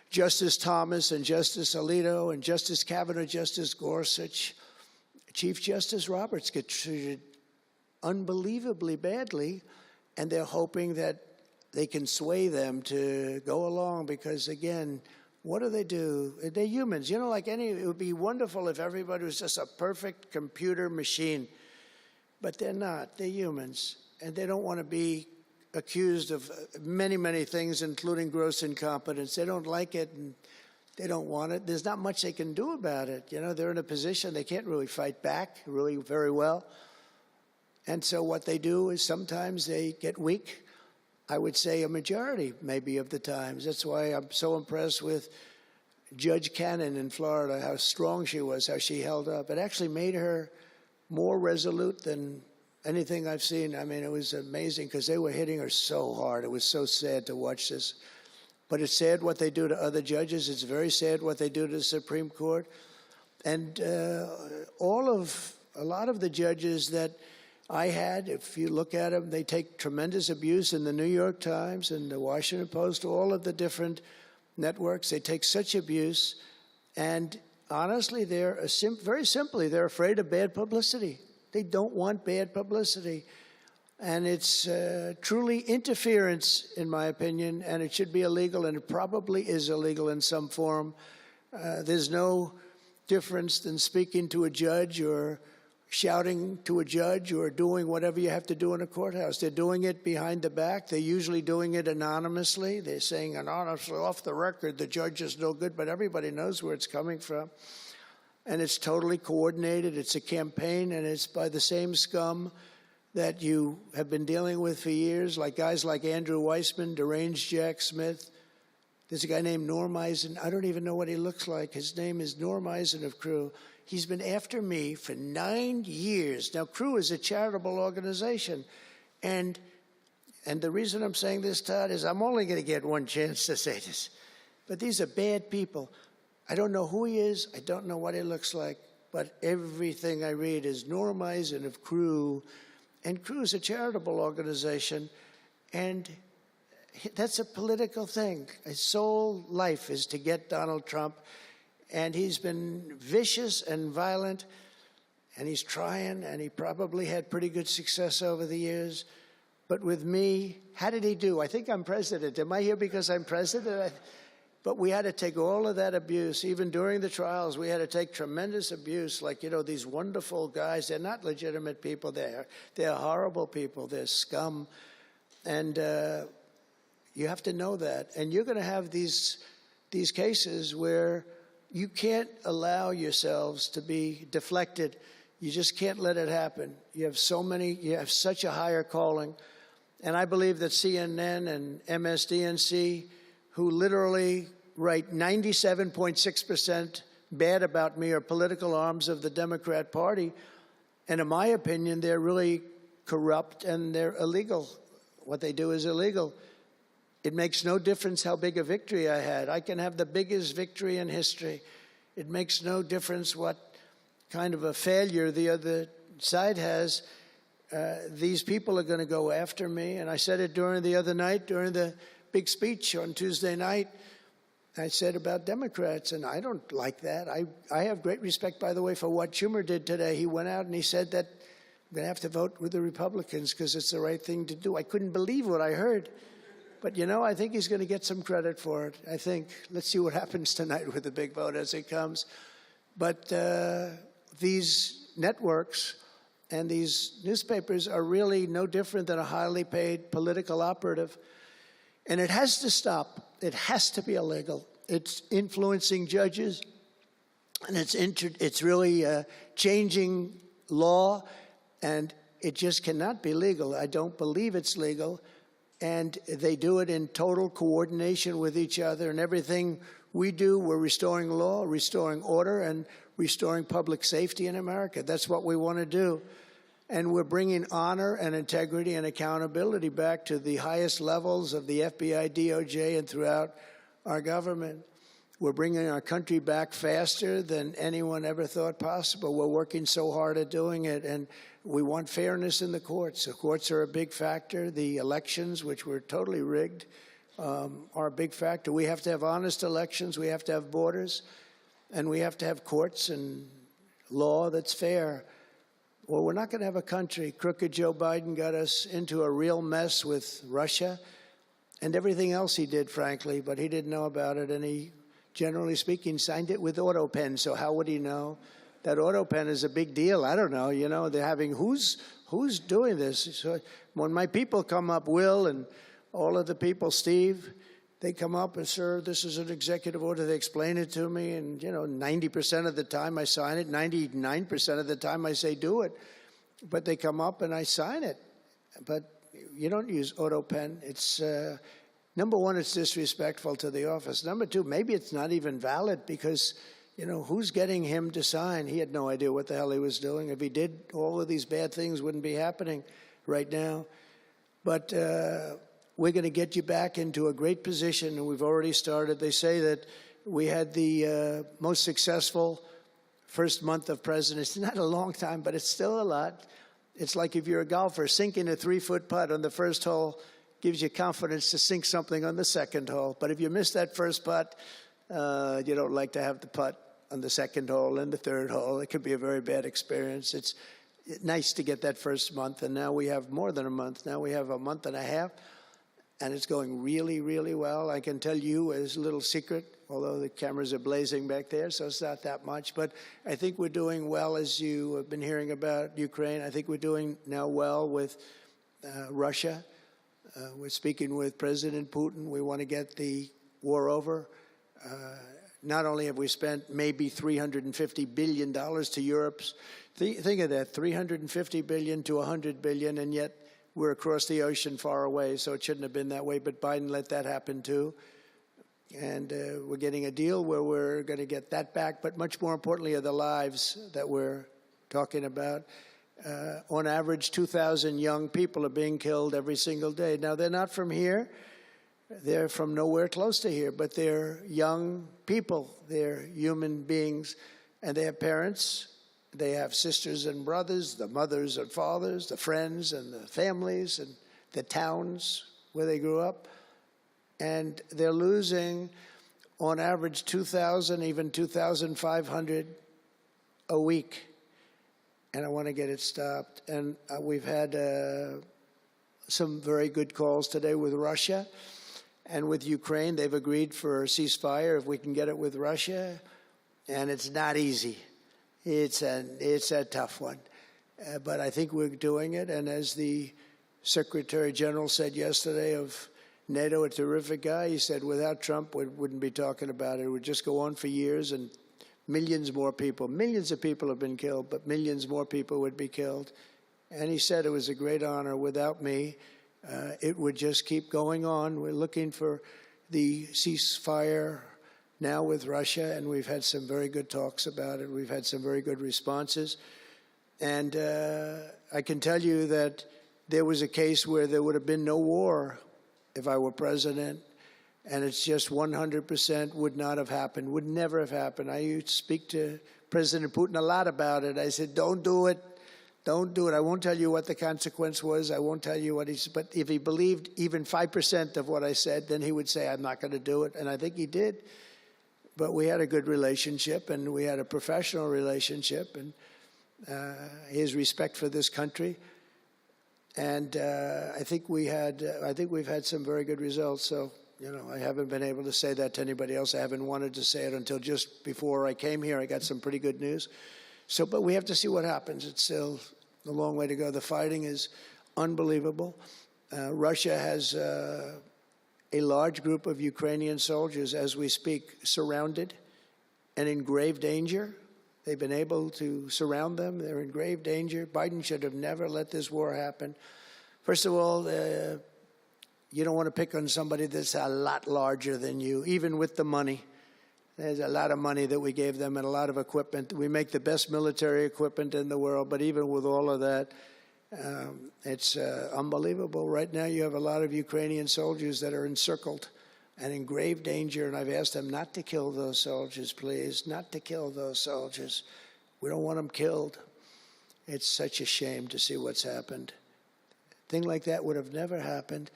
Justice Thomas and Justice Alito and Justice Kavanaugh, Justice Gorsuch. Chief Justice Roberts get treated unbelievably badly, and they're hoping that they can sway them to go along because, again, what do? They're humans. You know, it would be wonderful if everybody was just a perfect computer machine. But they're not. They're humans. And they don't want to be accused of many, many things, including gross incompetence. They don't like it, and they don't want it. There's not much they can do about it. You know, they're in a position they can't really fight back really very well. And so what they do is sometimes they get weak. I would say a majority, maybe, of the times. That's why I'm so impressed with Judge Cannon in Florida, how strong she was, how she held up. It actually made her more resolute than anything I've seen. I mean, it was amazing because they were hitting her so hard. It was so sad to watch this. But it's sad what they do to other judges. It's very sad what they do to the Supreme Court. And a lot of the judges that I had, if you look at them, they take tremendous abuse in the New York Times and the Washington Post, all of the different networks. They take such abuse. And honestly, very simply, they're afraid of bad publicity. They don't want bad publicity. And it's truly interference, in my opinion, and it should be illegal, and it probably is illegal in some form. There's no difference than speaking to a judge or shouting to a judge or doing whatever you have to do in a courthouse. They're doing it behind the back. They're usually doing it anonymously. They're saying anonymously, off the record, the judge is no good, but everybody knows where it's coming from. And it's totally coordinated. It's a campaign, and it's by the same scum that you have been dealing with for years, like guys like Andrew Weissman, deranged Jack Smith. There's a guy named Norm Eisen. I don't even know what he looks like. His name is Norm Eisen of Crew. He's been after me for 9 years. Now, Crew is a charitable organization. And the reason I'm saying this, Todd, is I'm only going to get one chance to say this. But these are bad people. I don't know who he is. I don't know what he looks like. But everything I read is Norm Eisen of Crew. And Crew is a charitable organization. And that's a political thing. His sole life is to get Donald Trump. And he's been vicious and violent, and he's trying, and he probably had pretty good success over the years. But with me, how did he do? I think I'm president. Am I here because I'm president? But we had to take all of that abuse. Even during the trials, we had to take tremendous abuse. Like, you know, these wonderful guys, they're not legitimate people. They're horrible people. They're scum. And you have to know that. And you're going to have these cases where you can't allow yourselves to be deflected. You just can't let it happen. You have such a higher calling. And I believe that CNN and MSDNC, who literally write 97.6% bad about me, are political arms of the Democrat Party. And in my opinion, they're really corrupt and they're illegal. What they do is illegal. It makes no difference how big a victory I had. I can have the biggest victory in history. It makes no difference what kind of a failure the other side has. These people are going to go after me. And I said it during the other night, during the big speech on Tuesday night. I said about Democrats, and I don't like that. I have great respect, by the way, for what Schumer did today. He went out and he said that I'm going to have to vote with the Republicans because it's the right thing to do. I couldn't believe what I heard. But, you know, I think he's going to get some credit for it. I think. Let's see what happens tonight with the big vote as it comes. But these networks and these newspapers are really no different than a highly paid political operative. And it has to stop. It has to be illegal. It's influencing judges, and it's really changing law, and it just cannot be legal. I don't believe it's legal. And they do it in total coordination with each other. And everything we do, we're restoring law, restoring order, and restoring public safety in America. That's what we want to do. And we're bringing honor and integrity and accountability back to the highest levels of the FBI, DOJ, and throughout our government. We're bringing our country back faster than anyone ever thought possible. We're working so hard at doing it, and we want fairness in the courts. The courts are a big factor. The elections, which were totally rigged, are a big factor. We have to have honest elections. We have to have borders, and we have to have courts and law that's fair. Well, we're not going to have a country. Crooked Joe Biden got us into a real mess with Russia and everything else he did, frankly, but he didn't know about it, and he, generally speaking, signed it with AutoPen. So how would he know? That AutoPen is a big deal. I don't know. You know, they're having, who's doing this? So when my people come up, Will and all of the people, Steve, they come up and, sir, this is an executive order. They explain it to me, and, you know, 90% of the time I sign it. 99% of the time I say do it. But they come up and I sign it. But you don't use AutoPen. It's, number one, it's disrespectful to the office. Number two, maybe it's not even valid because, you know, who's getting him to sign? He had no idea what the hell he was doing. If he did, all of these bad things wouldn't be happening right now. But we're going to get you back into a great position, and we've already started. They say that we had the most successful first month of presidency. Not a long time, but it's still a lot. It's like if you're a golfer, sinking a 3-foot putt on the first hole gives you confidence to sink something on the second hole. But if you miss that first putt, you don't like to have the putt on the second hole and the third hole. It could be a very bad experience. It's nice to get that first month, and now we have more than a month. Now we have a month and a half. And it's going really, really well. I can tell you as a little secret, although the cameras are blazing back there, so it's not that much. But I think we're doing well, as you have been hearing about Ukraine. I think we're doing now well with Russia. We're speaking with President Putin. We want to get the war over. Not only have we spent maybe $350 billion to Europe's, think of that, $350 billion to $100 billion, and yet we're across the ocean far away, so it shouldn't have been that way, but Biden let that happen too. And we're getting a deal where we're going to get that back, but much more importantly are the lives that we're talking about. On average, 2,000 young people are being killed every single day. Now, they're not from here. They're from nowhere close to here, but they're young people. They're human beings, and they have parents. They have sisters and brothers, the mothers and fathers, the friends and the families and the towns where they grew up. And they're losing, on average, 2,000, even 2,500 a week. And I want to get it stopped. And we've had some very good calls today with Russia and with Ukraine. They've agreed for a ceasefire if we can get it with Russia. And it's not easy. It's a tough one, but I think we're doing it. And as the Secretary General said yesterday of NATO, a terrific guy, he said without Trump, we wouldn't be talking about it. It would just go on for years, and millions of people have been killed, but millions more people would be killed. And he said it was a great honor. Without me, it would just keep going on. We're looking for the ceasefire now with Russia, and we've had some very good talks about it. We've had some very good responses. And I can tell you that there was a case where there would have been no war if I were president, and it's just 100% would not have happened, would never have happened. I used to speak to President Putin a lot about it. I said, don't do it. Don't do it. I won't tell you what the consequence was. I won't tell you what but if he believed even 5% of what I said, then he would say, I'm not going to do it. And I think he did. But we had a good relationship, and we had a professional relationship, and his respect for this country. And I think we've had some very good results. So, I haven't been able to say that to anybody else. I haven't wanted to say it until just before I came here. I got some pretty good news. So, but we have to see what happens. It's still a long way to go. The fighting is unbelievable. Russia has a large group of Ukrainian soldiers, as we speak, surrounded and in grave danger. They've been able to surround them. They're in grave danger. Biden should have never let this war happen. First of all, you don't want to pick on somebody that's a lot larger than you, even with the money. There's a lot of money that we gave them and a lot of equipment. We make the best military equipment in the world, but even with all of that, it's unbelievable. Right now, you have a lot of Ukrainian soldiers that are encircled and in grave danger, and I've asked them not to kill those soldiers, please, not to kill those soldiers. We don't want them killed. It's such a shame to see what's happened. A thing like that would have never happened.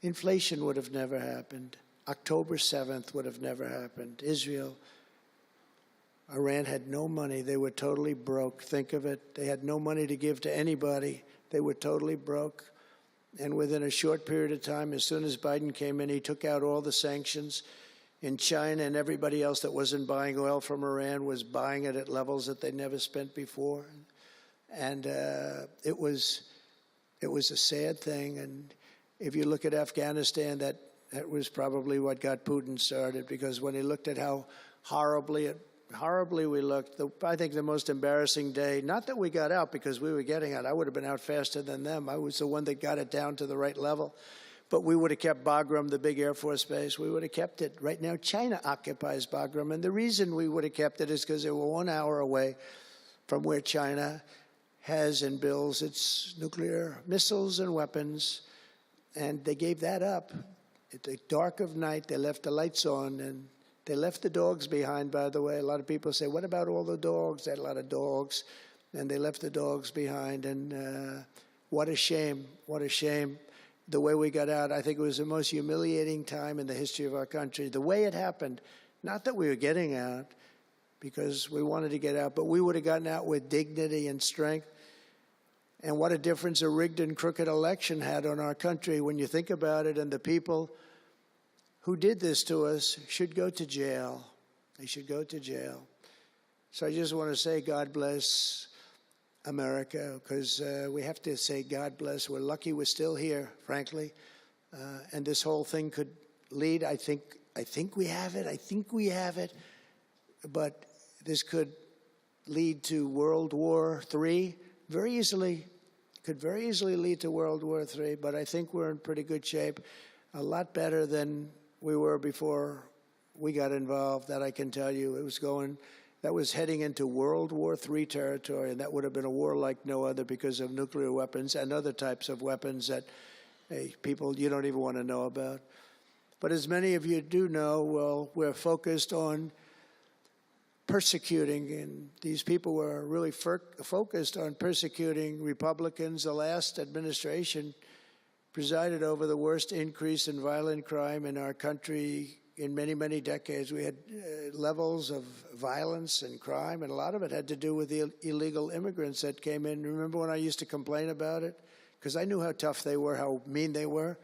Inflation would have never happened. October 7th would have never happened. Israel, Iran had no money. They were totally broke. Think of it. They had no money to give to anybody. They were totally broke. And within a short period of time, as soon as Biden came in, he took out all the sanctions. In China and everybody else that wasn't buying oil from Iran was buying it at levels that they never spent before. And it was a sad thing. And if you look at Afghanistan, that was probably what got Putin started, because when he looked at how horribly we looked, I think the most embarrassing day, not that we got out because we were getting out. I would have been out faster than them. I was the one that got it down to the right level. But we would have kept Bagram, the big Air Force base. We would have kept it. Right now, China occupies Bagram. And the reason we would have kept it is because they were 1 hour away from where China has and builds its nuclear missiles and weapons. And they gave that up. At the dark of night, they left the lights on, and they left the dogs behind, by the way. A lot of people say, what about all the dogs? They had a lot of dogs, and they left the dogs behind. And what a shame, what a shame. The way we got out, I think it was the most humiliating time in the history of our country. The way it happened, not that we were getting out, because we wanted to get out, but we would have gotten out with dignity and strength. And what a difference a rigged and crooked election had on our country when you think about it. And the people who did this to us should go to jail. They should go to jail. So I just want to say God bless America, because we have to say God bless. We're lucky we're still here, frankly. And this whole thing could lead, I think we have it. I think we have it. But this could lead to World War III very easily. Could very easily lead to World War III, but I think we're in pretty good shape. A lot better than we were before we got involved, that I can tell you. That was heading into World War III territory, and that would have been a war like no other because of nuclear weapons and other types of weapons that people you don't even want to know about. But as many of you do know, well, we're focused on persecuting, and these people were really focused on persecuting Republicans. The last administration presided over the worst increase in violent crime in our country in many, many decades. We had levels of violence and crime, and a lot of it had to do with the illegal immigrants that came in. Remember when I used to complain about it? Because I knew how tough they were, how mean they were.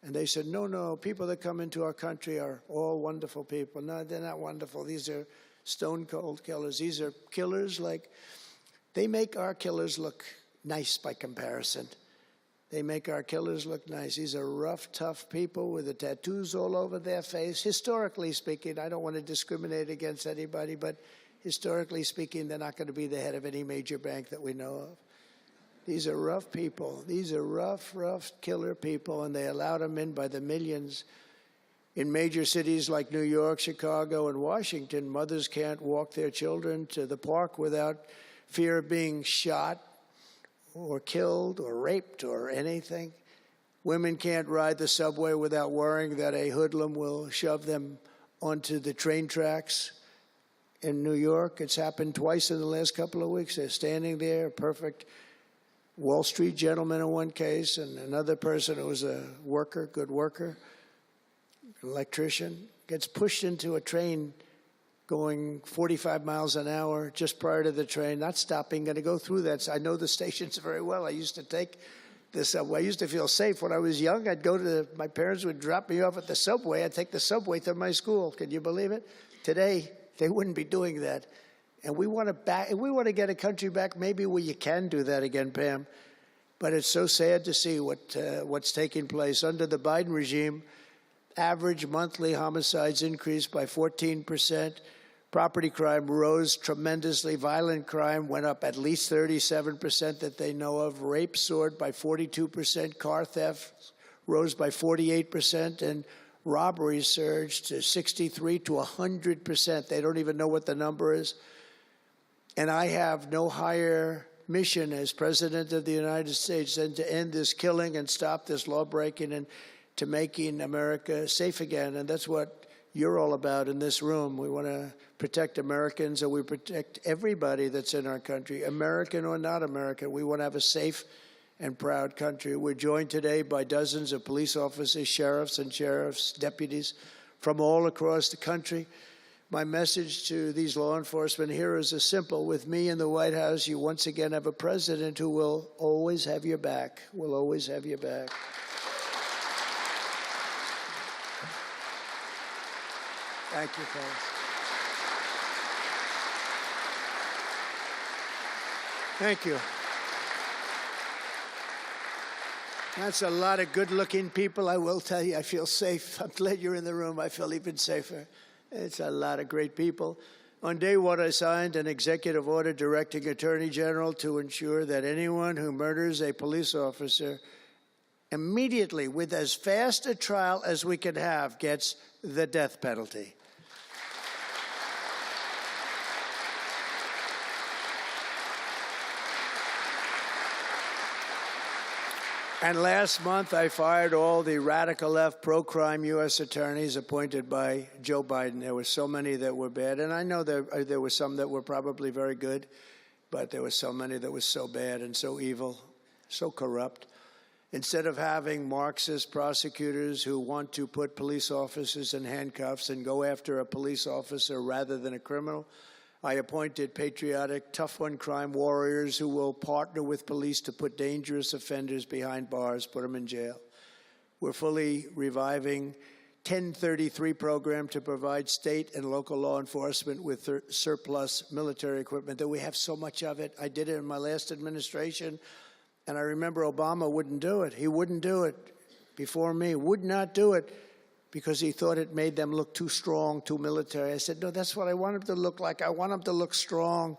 And they said, no, people that come into our country are all wonderful people. No, they're not wonderful. These are stone-cold killers. These are killers they make our killers look nice by comparison. They make our killers look nice. These are rough, tough people with the tattoos all over their face. Historically speaking, I don't want to discriminate against anybody, but historically speaking, they're not going to be the head of any major bank that we know of. These are rough people. These are rough killer people, and they allowed them in by the millions. In major cities like New York, Chicago, and Washington, mothers can't walk their children to the park without fear of being shot or killed or raped or anything. Women can't ride the subway without worrying that a hoodlum will shove them onto the train tracks in New York. It's happened twice in the last couple of weeks. They're standing there, perfect Wall Street gentleman in one case, and another person who was a worker, good worker, electrician, gets pushed into a train going 45 miles an hour just prior to the train, not stopping, going to go through that. So I know the stations very well. I used to take the subway. I used to feel safe. When I was young, I'd go to, my parents would drop me off at the subway. I'd take the subway to my school. Can you believe it? Today, they wouldn't be doing that. And we want to get a country back maybe where you can do that again, Pam. But it's so sad to see what's taking place. Under the Biden regime, average monthly homicides increased by 14%. Property crime rose tremendously. Violent crime went up at least 37% that they know of. Rape soared by 42%. Car theft rose by 48%. And robberies surged to 63 to 100%. They don't even know what the number is. And I have no higher mission as President of the United States than to end this killing and stop this law-breaking and to making America safe again. And that's what you're all about in this room. We want to protect Americans, and we protect everybody that's in our country, American or not American. We want to have a safe and proud country. We're joined today by dozens of police officers, sheriffs and sheriffs, deputies from all across the country. My message to these law enforcement heroes is simple. With me in the White House, you once again have a president who will always have your back, will always have your back. Thank you, fellas. Thank you. That's a lot of good-looking people. I will tell you, I feel safe. I'm glad you're in the room. I feel even safer. It's a lot of great people. On day one, I signed an executive order directing Attorney General to ensure that anyone who murders a police officer immediately, with as fast a trial as we can have, gets the death penalty. And last month, I fired all the radical left pro-crime U.S. attorneys appointed by Joe Biden. There were so many that were bad. And I know there were some that were probably very good, but there were so many that were so bad and so evil, so corrupt. Instead of having Marxist prosecutors who want to put police officers in handcuffs and go after a police officer rather than a criminal, I appointed patriotic, tough-on-crime warriors who will partner with police to put dangerous offenders behind bars, put them in jail. We're fully reviving 1033 program to provide state and local law enforcement with surplus military equipment, that we have so much of it. I did it in my last administration, and I remember Obama wouldn't do it. He wouldn't do it before me, would not do it, because he thought it made them look too strong, too military. I said, no, that's what I want them to look like. I want them to look strong.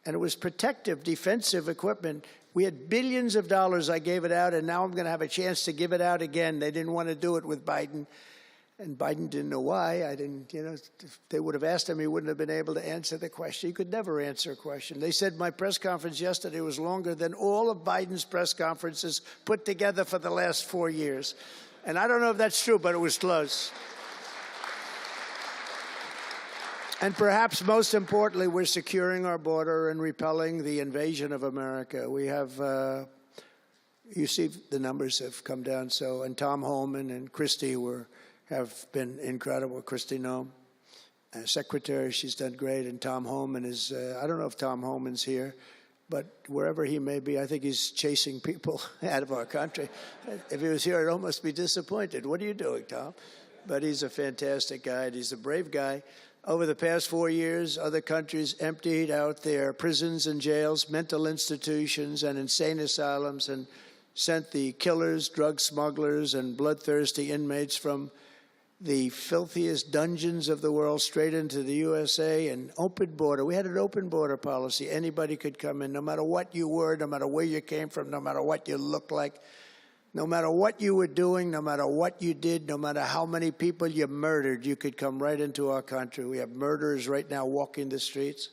And it was protective, defensive equipment. We had billions of dollars. I gave it out, and now I'm going to have a chance to give it out again. They didn't want to do it with Biden, and Biden didn't know why. I didn't, if they would have asked him, he wouldn't have been able to answer the question. He could never answer a question. They said my press conference yesterday was longer than all of Biden's press conferences put together for the last 4 years. And I don't know if that's true, but it was close. And perhaps most importantly, we're securing our border and repelling the invasion of America. We have, you see the numbers have come down. So, and Tom Homan and Christy have been incredible. Christy Noem, Secretary, she's done great. And Tom Homan is, I don't know if Tom Homan's here, but wherever he may be, I think he's chasing people out of our country. If he was here, I'd almost be disappointed. What are you doing, Tom? But he's a fantastic guy, and he's a brave guy. Over the past 4 years, other countries emptied out their prisons and jails, mental institutions, and insane asylums, and sent the killers, drug smugglers, and bloodthirsty inmates from the filthiest dungeons of the world straight into the USA. An open border. We had an open border policy. Anybody could come in, no matter what you were, no matter where you came from, no matter what you looked like, no matter what you were doing, no matter what you did, no matter how many people you murdered, you could come right into our country. We have murderers right now walking the streets.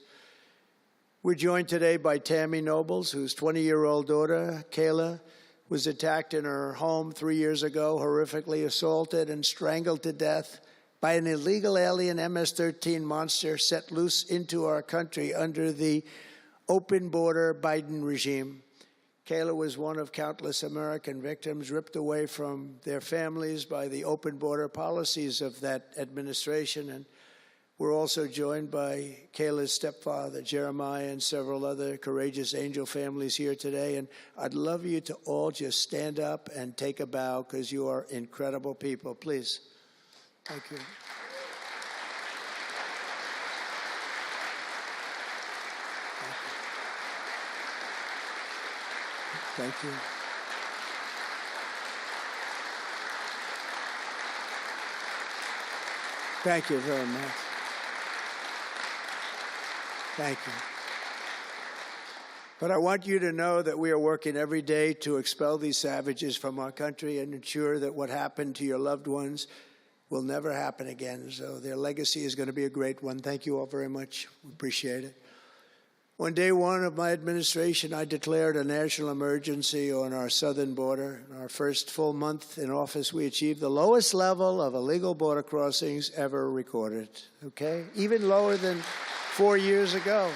We're joined today by Tammy Nobles, whose 20-year-old daughter, Kayla, was attacked in her home 3 years ago, horrifically assaulted and strangled to death by an illegal alien MS-13 monster set loose into our country under the open border Biden regime. Kayla was one of countless American victims ripped away from their families by the open border policies of that administration. And we're also joined by Kayla's stepfather, Jeremiah, and several other courageous angel families here today. And I'd love you to all just stand up and take a bow because you are incredible people. Please. Thank you. Thank you. Thank you very much. Thank you. But I want you to know that we are working every day to expel these savages from our country and ensure that what happened to your loved ones will never happen again. So their legacy is going to be a great one. Thank you all very much. We appreciate it. On day one of my administration, I declared a national emergency on our southern border. In our first full month in office, we achieved the lowest level of illegal border crossings ever recorded, okay? Even lower than 4 years ago.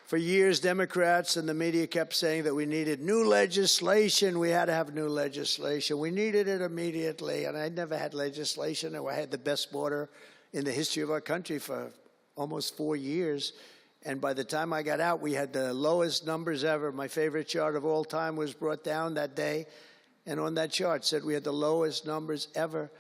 For years, Democrats and the media kept saying that we needed new legislation. We had to have new legislation. We needed it immediately, and I never had legislation. I had the best border in the history of our country for almost 4 years. And by the time I got out, we had the lowest numbers ever. My favorite chart of all time was brought down that day. And on that chart said we had the lowest numbers ever.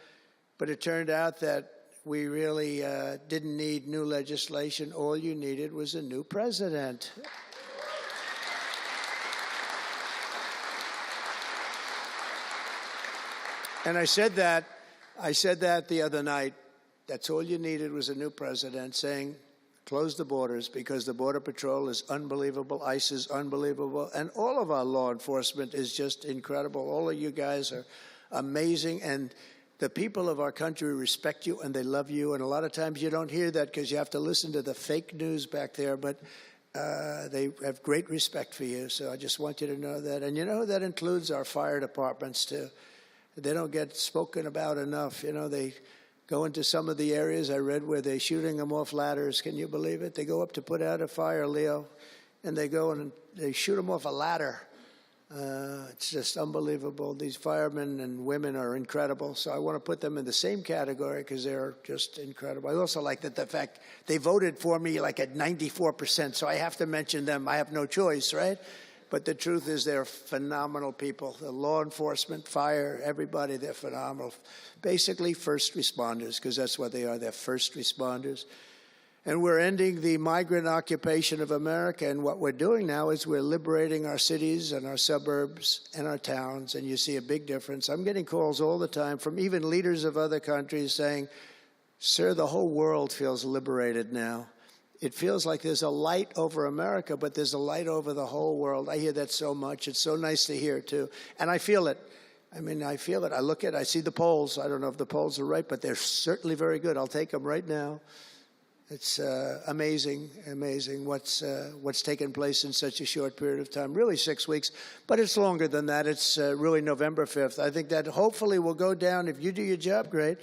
But it turned out that we really didn't need new legislation. All you needed was a new president. And I said that the other night. That's all you needed was a new president saying, close the borders because the Border Patrol is unbelievable, ICE is unbelievable, and all of our law enforcement is just incredible. All of you guys are amazing, and the people of our country respect you and they love you, and a lot of times you don't hear that because you have to listen to the fake news back there, but they have great respect for you, so I just want you to know that. And you know, that includes our fire departments too. They don't get spoken about enough. You know, they go into some of the areas I read where they're shooting them off ladders. Can you believe it? They go up to put out a fire, Leo, and they go and they shoot them off a ladder. It's just unbelievable. These firemen and women are incredible. So I want to put them in the same category because they're just incredible. I also like that the fact they voted for me like at 94%. So I have to mention them. I have no choice, right? But the truth is they're phenomenal people. The law enforcement, fire, everybody, they're phenomenal. Basically first responders, because that's what they are. They're first responders. And we're ending the migrant occupation of America. And what we're doing now is we're liberating our cities and our suburbs and our towns. And you see a big difference. I'm getting calls all the time from even leaders of other countries saying, sir, the whole world feels liberated now. It feels like there's a light over America, but there's a light over the whole world. I hear that so much. It's so nice to hear, too. And I feel it. I mean, I feel it. I see the polls. I don't know if the polls are right, but they're certainly very good. I'll take them right now. It's amazing what's taken place in such a short period of time. Really 6 weeks, but it's longer than that. It's really November 5th. I think that hopefully will go down, if you do your job great,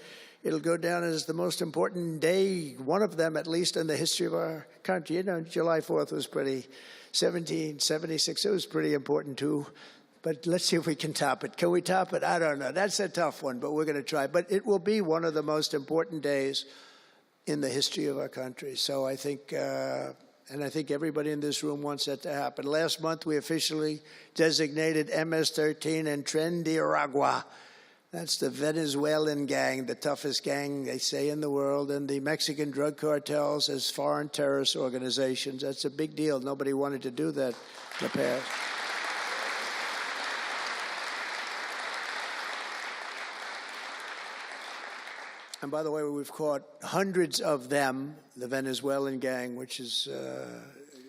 it'll go down as the most important day, one of them at least, in the history of our country. You know, July 4th was 1776, it was pretty important too. But let's see if we can top it. Can we top it? I don't know. That's a tough one, but we're going to try. But it will be one of the most important days in the history of our country. So I think, and I think everybody in this room wants that to happen. Last month, we officially designated MS-13 and Tren de Aragua. That's the Venezuelan gang, the toughest gang, they say, in the world, and the Mexican drug cartels as foreign terrorist organizations. That's a big deal. Nobody wanted to do that in the past. And by the way, we've caught hundreds of them, the Venezuelan gang, which is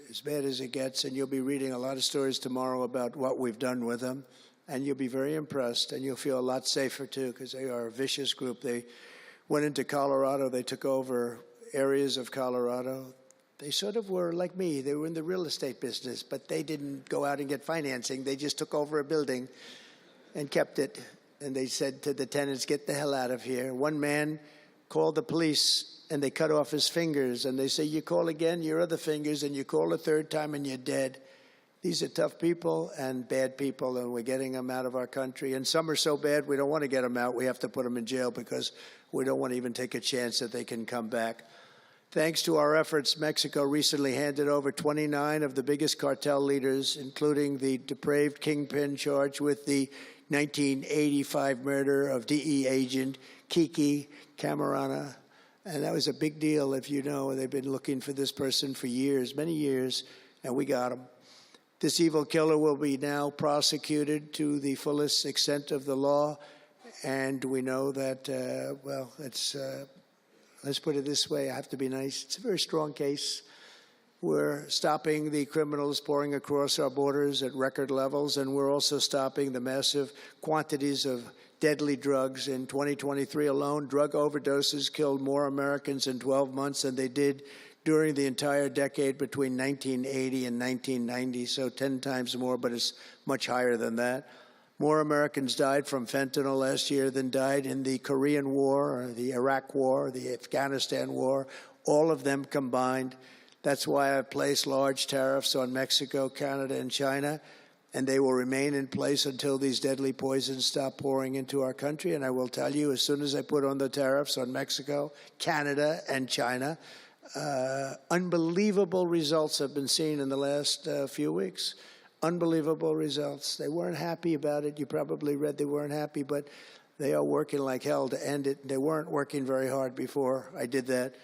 as bad as it gets, and you'll be reading a lot of stories tomorrow about what we've done with them. And you'll be very impressed, and you'll feel a lot safer, too, because they are a vicious group. They went into Colorado. They took over areas of Colorado. They sort of were like me. They were in the real estate business, but they didn't go out and get financing. They just took over a building and kept it. and they said to the tenants, "Get the hell out of here." One man called the police, and they cut off his fingers, and they say, "You call again, your other fingers, and you call a third time, and you're dead." These are tough people and bad people, and we're getting them out of our country. And some are so bad, we don't want to get them out. We have to put them in jail because we don't want to even take a chance that they can come back. Thanks to our efforts, Mexico recently handed over 29 of the biggest cartel leaders, including the depraved kingpin charged with the 1985 murder of DE agent Kiki Camarena. And that was a big deal, if you know. They've been looking for this person for years, many years, and we got him. This evil killer will be now prosecuted to the fullest extent of the law, and we know that, let's put it this way, I have to be nice. It's a very strong case. We're stopping the criminals pouring across our borders at record levels, and we're also stopping the massive quantities of deadly drugs. In 2023 alone, drug overdoses killed more Americans in 12 months than they did during the entire decade between 1980 and 1990, so 10 times more, but it's much higher than that. More Americans died from fentanyl last year than died in the Korean War, or the Iraq War, the Afghanistan War, all of them combined. That's why I placed large tariffs on Mexico, Canada, and China, and they will remain in place until these deadly poisons stop pouring into our country. And I will tell you, as soon as I put on the tariffs on Mexico, Canada, and China, unbelievable results have been seen in the last few weeks. Unbelievable results. They weren't happy about it. You probably read they weren't happy, but they are working like hell to end it. They weren't working very hard before I did that.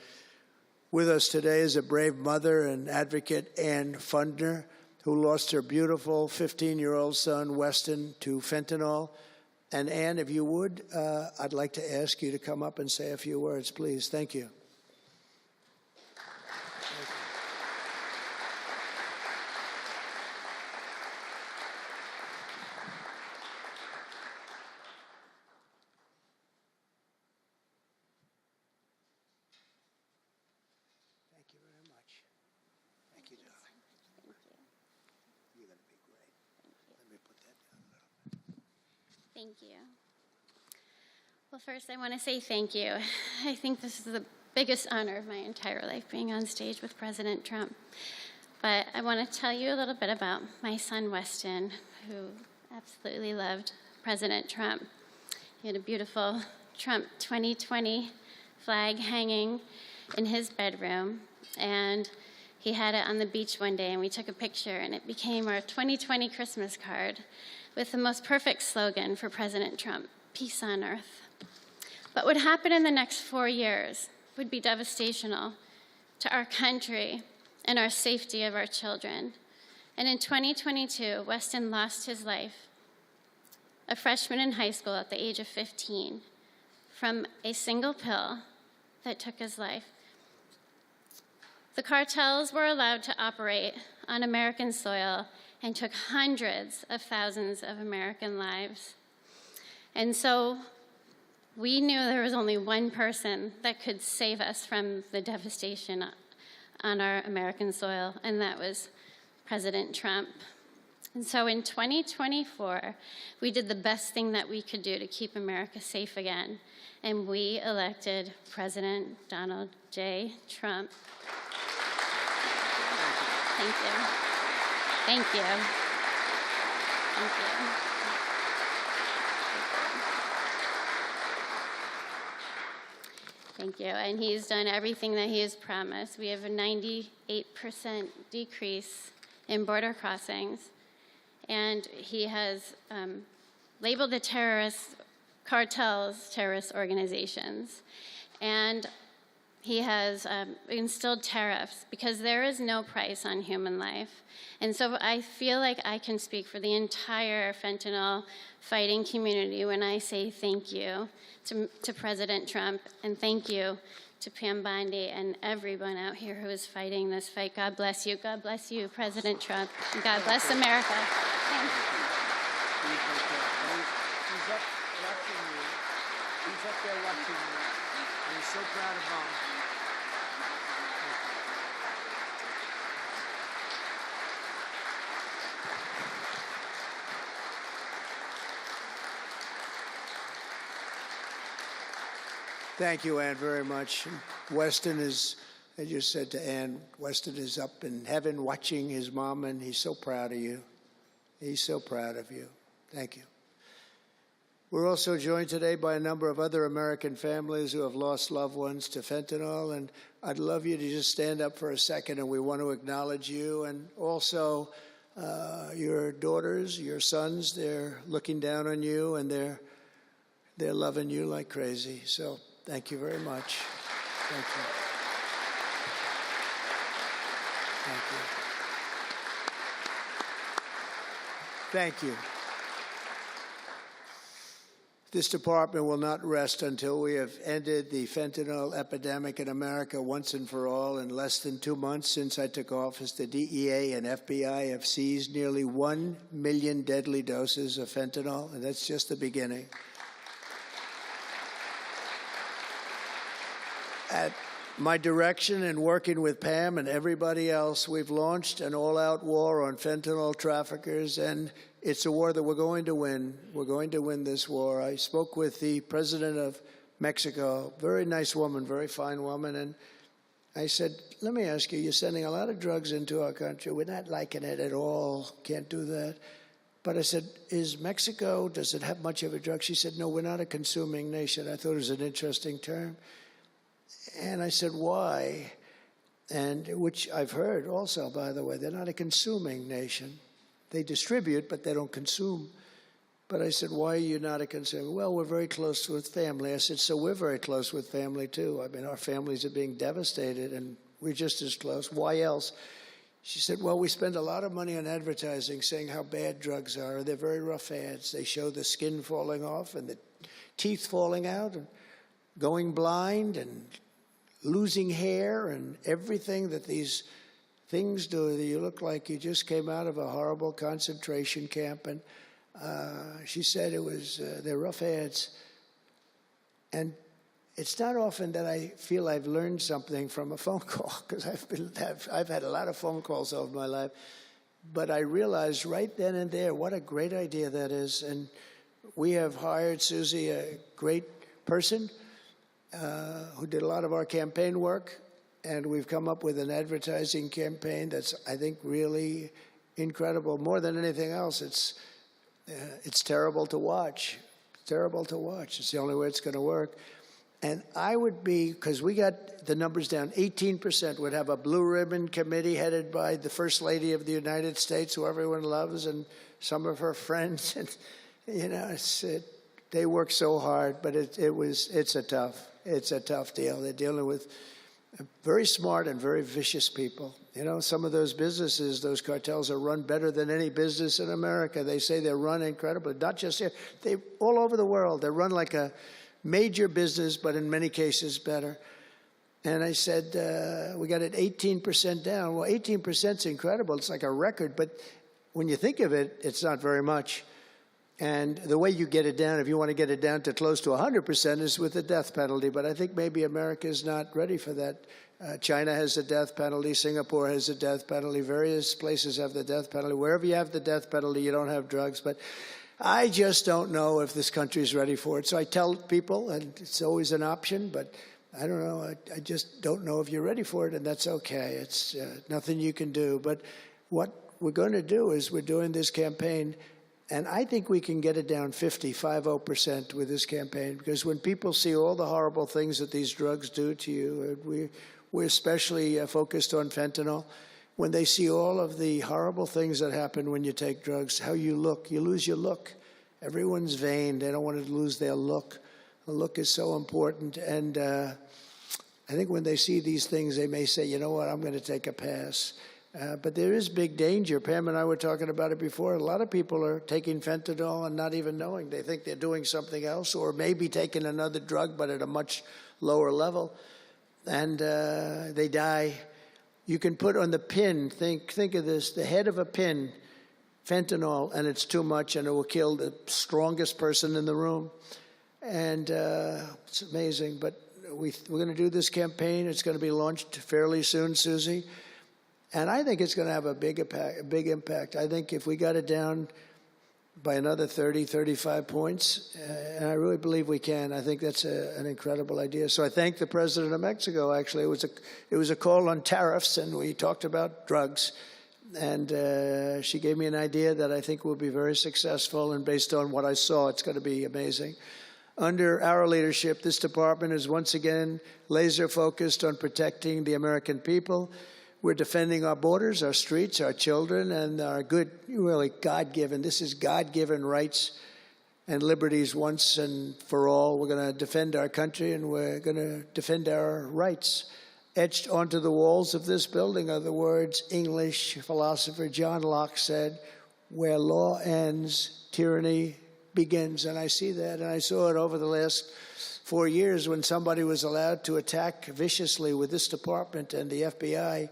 With us today is a brave mother and advocate, Ann Fundner, who lost her beautiful 15-year-old son, Weston, to fentanyl. And Ann, if you would, I'd like to ask you to come up and say a few words, please. Thank you. Thank you. Well, first, I want to say thank you. I think this is the biggest honor of my entire life, being on stage with President Trump. But I want to tell you a little bit about my son, Weston, who absolutely loved President Trump. He had a beautiful Trump 2020 flag hanging in his bedroom, and he had it on the beach one day, and we took a picture, and it became our 2020 Christmas card with the most perfect slogan for President Trump: peace on earth. What would happen in the next 4 years would be devastational to our country and our safety of our children. And in 2022, Weston lost his life, a freshman in high school at the age of 15, from a single pill that took his life. The cartels were allowed to operate on American soil and took hundreds of thousands of American lives. And so we knew there was only one person that could save us from the devastation on our American soil, and that was President Trump. And so in 2024, we did the best thing that we could do to keep America safe again, and we elected President Donald J. Trump. Thank you. Thank you. Thank you. Thank you. And he's done everything that he has promised. We have a 98% decrease in border crossings. And he has labeled the terrorist cartels terrorist organizations. And he has instilled tariffs because there is no price on human life. And so I feel like I can speak for the entire fentanyl fighting community when I say thank you to President Trump, and thank you to Pam Bondi and everyone out here who is fighting this fight. God bless you. God bless you, President Trump. And God bless America. Thank you. He's up watching you. He's up there watching you. And he's so proud of Mom. Thank you, Ann, very much. Weston is, I just said to Ann, Weston is up in heaven watching his mom, and he's so proud of you. He's so proud of you. Thank you. We're also joined today by a number of other American families who have lost loved ones to fentanyl, and I'd love you to just stand up for a second, and we want to acknowledge you, and also your daughters, your sons. They're looking down on you, and they're loving you like crazy. So thank you very much. Thank you. Thank you. Thank you. This department will not rest until we have ended the fentanyl epidemic in America once and for all. In less than 2 months since I took office, the DEA and FBI have seized nearly 1 million deadly doses of fentanyl, and that's just the beginning. At my direction and working with Pam and everybody else, we've launched an all-out war on fentanyl traffickers, and it's a war that we're going to win. We're going to win this war. I spoke with the president of Mexico, very nice woman, very fine woman, and I said, let me ask you, you're sending a lot of drugs into our country. We're not liking it at all. Can't do that. But I said, is Mexico, does it have much of a drug? She said, no, we're not a consuming nation. I thought it was an interesting term. And I said, why? And which I've heard also, by the way, they're not a consuming nation. They distribute, but they don't consume. But I said, why are you not a consumer? Well, we're very close with family. I said, so we're very close with family, too. I mean, our families are being devastated, and we're just as close. Why else? She said, well, we spend a lot of money on advertising saying how bad drugs are. They're very rough ads. They show the skin falling off and the teeth falling out and going blind and losing hair and everything that these things do. You look like you just came out of a horrible concentration camp. And she said it was, they're rough ads. And it's not often that I feel I've learned something from a phone call, because I've had a lot of phone calls over my life. But I realized right then and there what a great idea that is. And we have hired Susie, a great person, who did a lot of our campaign work, and we've come up with an advertising campaign that's, I think, really incredible. More than anything else, it's terrible to watch. Terrible to watch. It's the only way it's going to work. And I would be, because we got the numbers down, 18% would have a blue ribbon committee headed by the First Lady of the United States, who everyone loves, and some of her friends. And, you know, they work so hard, but it's a tough deal. They're dealing with very smart and very vicious people. You know, some of those businesses, those cartels, are run better than any business in America. They say they're run incredibly, not just here. They all over the world. They're run like a major business, but in many cases better. And I said, we got it 18% down. Well, 18% is incredible. It's like a record. But when you think of it, it's not very much. And the way you get it down, if you want to get it down to close to 100%, is with the death penalty. But I think maybe America is not ready for that. China has a death penalty. Singapore has a death penalty. Various places have the death penalty. Wherever you have the death penalty, you don't have drugs. But I just don't know if this country is ready for it. So I tell people, and it's always an option, but I don't know. I just don't know if you're ready for it, and that's okay. It's nothing you can do. But what we're going to do is we're doing this campaign, and I think we can get it down 50% with this campaign, because when people see all the horrible things that these drugs do to you, we're especially focused on fentanyl. When they see all of the horrible things that happen when you take drugs, how you look, you lose your look. Everyone's vain. They don't want to lose their look. The look is so important. And I think when they see these things, they may say, you know what, I'm going to take a pass. But there is big danger. Pam and I were talking about it before. A lot of people are taking fentanyl and not even knowing. They think they're doing something else, or maybe taking another drug, but at a much lower level. And they die. You can put on the pin, think of this, the head of a pin, fentanyl, and it's too much, and it will kill the strongest person in the room. And it's amazing. But we're going to do this campaign. It's going to be launched fairly soon, Susie. And I think it's going to have a big impact. I think if we got it down by another 30, 35 points, and I really believe we can. I think that's an incredible idea. So I thank the President of Mexico, actually. It was a call on tariffs, and we talked about drugs, and she gave me an idea that I think will be very successful, and based on what I saw, it's going to be amazing. Under our leadership, this department is once again laser-focused on protecting the American people. We're defending our borders, our streets, our children, and our good, really God-given, this is God-given rights and liberties once and for all. We're going to defend our country, and we're going to defend our rights. Etched onto the walls of this building are the words English philosopher John Locke said, "Where law ends, tyranny begins." And I see that, and I saw it over the last 4 years when somebody was allowed to attack viciously with this department and the FBI.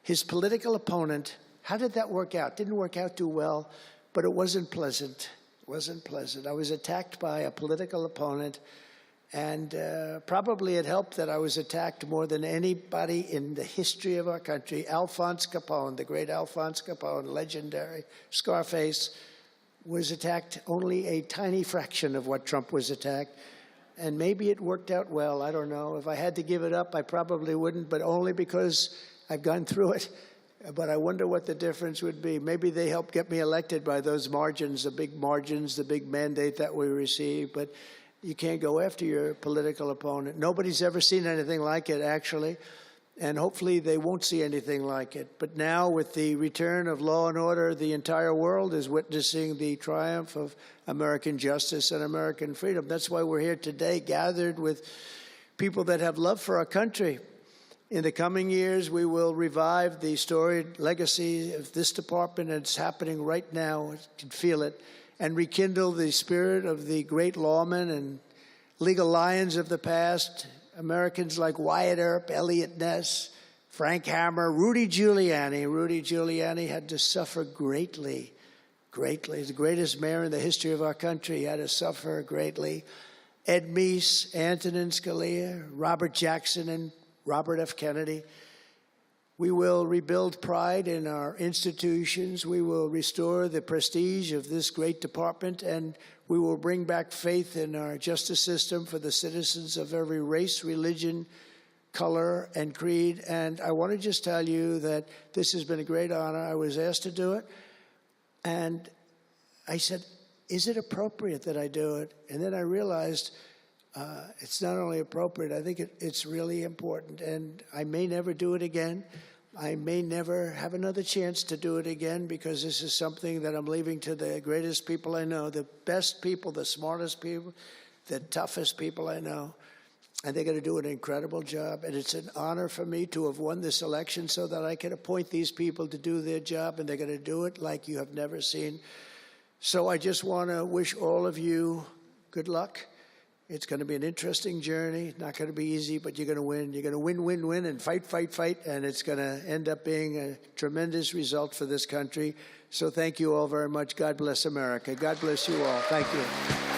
His political opponent, how did that work out? Didn't work out too well, but it wasn't pleasant. It wasn't pleasant. I was attacked by a political opponent, and probably it helped that I was attacked more than anybody in the history of our country. Alphonse Capone, the great Alphonse Capone, legendary, Scarface, was attacked only a tiny fraction of what Trump was attacked. And maybe it worked out well. I don't know. If I had to give it up, I probably wouldn't, but only because I've gone through it. But I wonder what the difference would be. Maybe they helped get me elected by those margins, the big margins, the big mandate that we received. But you can't go after your political opponent. Nobody's ever seen anything like it, actually. And hopefully they won't see anything like it. But now, with the return of law and order, the entire world is witnessing the triumph of American justice and American freedom. That's why we're here today, gathered with people that have love for our country. In the coming years, we will revive the storied legacy of this department, and it's happening right now. You can feel it. And rekindle the spirit of the great lawmen and legal lions of the past, Americans like Wyatt Earp, Eliot Ness, Frank Hammer, Rudy Giuliani. Rudy Giuliani had to suffer greatly, greatly. He's the greatest mayor in the history of our country. He had to suffer greatly. Ed Meese, Antonin Scalia, Robert Jackson, and Robert F. Kennedy. We will rebuild pride in our institutions. We will restore the prestige of this great department, and we will bring back faith in our justice system for the citizens of every race, religion, color, and creed. And I want to just tell you that this has been a great honor. I was asked to do it, and I said, is it appropriate that I do it? And then I realized it's not only appropriate, I think it's really important. And I may never do it again. I may never have another chance to do it again, because this is something that I'm leaving to the greatest people I know, the best people, the smartest people, the toughest people I know. And they're going to do an incredible job. And it's an honor for me to have won this election so that I can appoint these people to do their job, and they're going to do it like you have never seen. So I just want to wish all of you good luck. It's going to be an interesting journey. Not going to be easy, but you're going to win. You're going to win, win, win, and fight, fight, fight. And it's going to end up being a tremendous result for this country. So thank you all very much. God bless America. God bless you all. Thank you.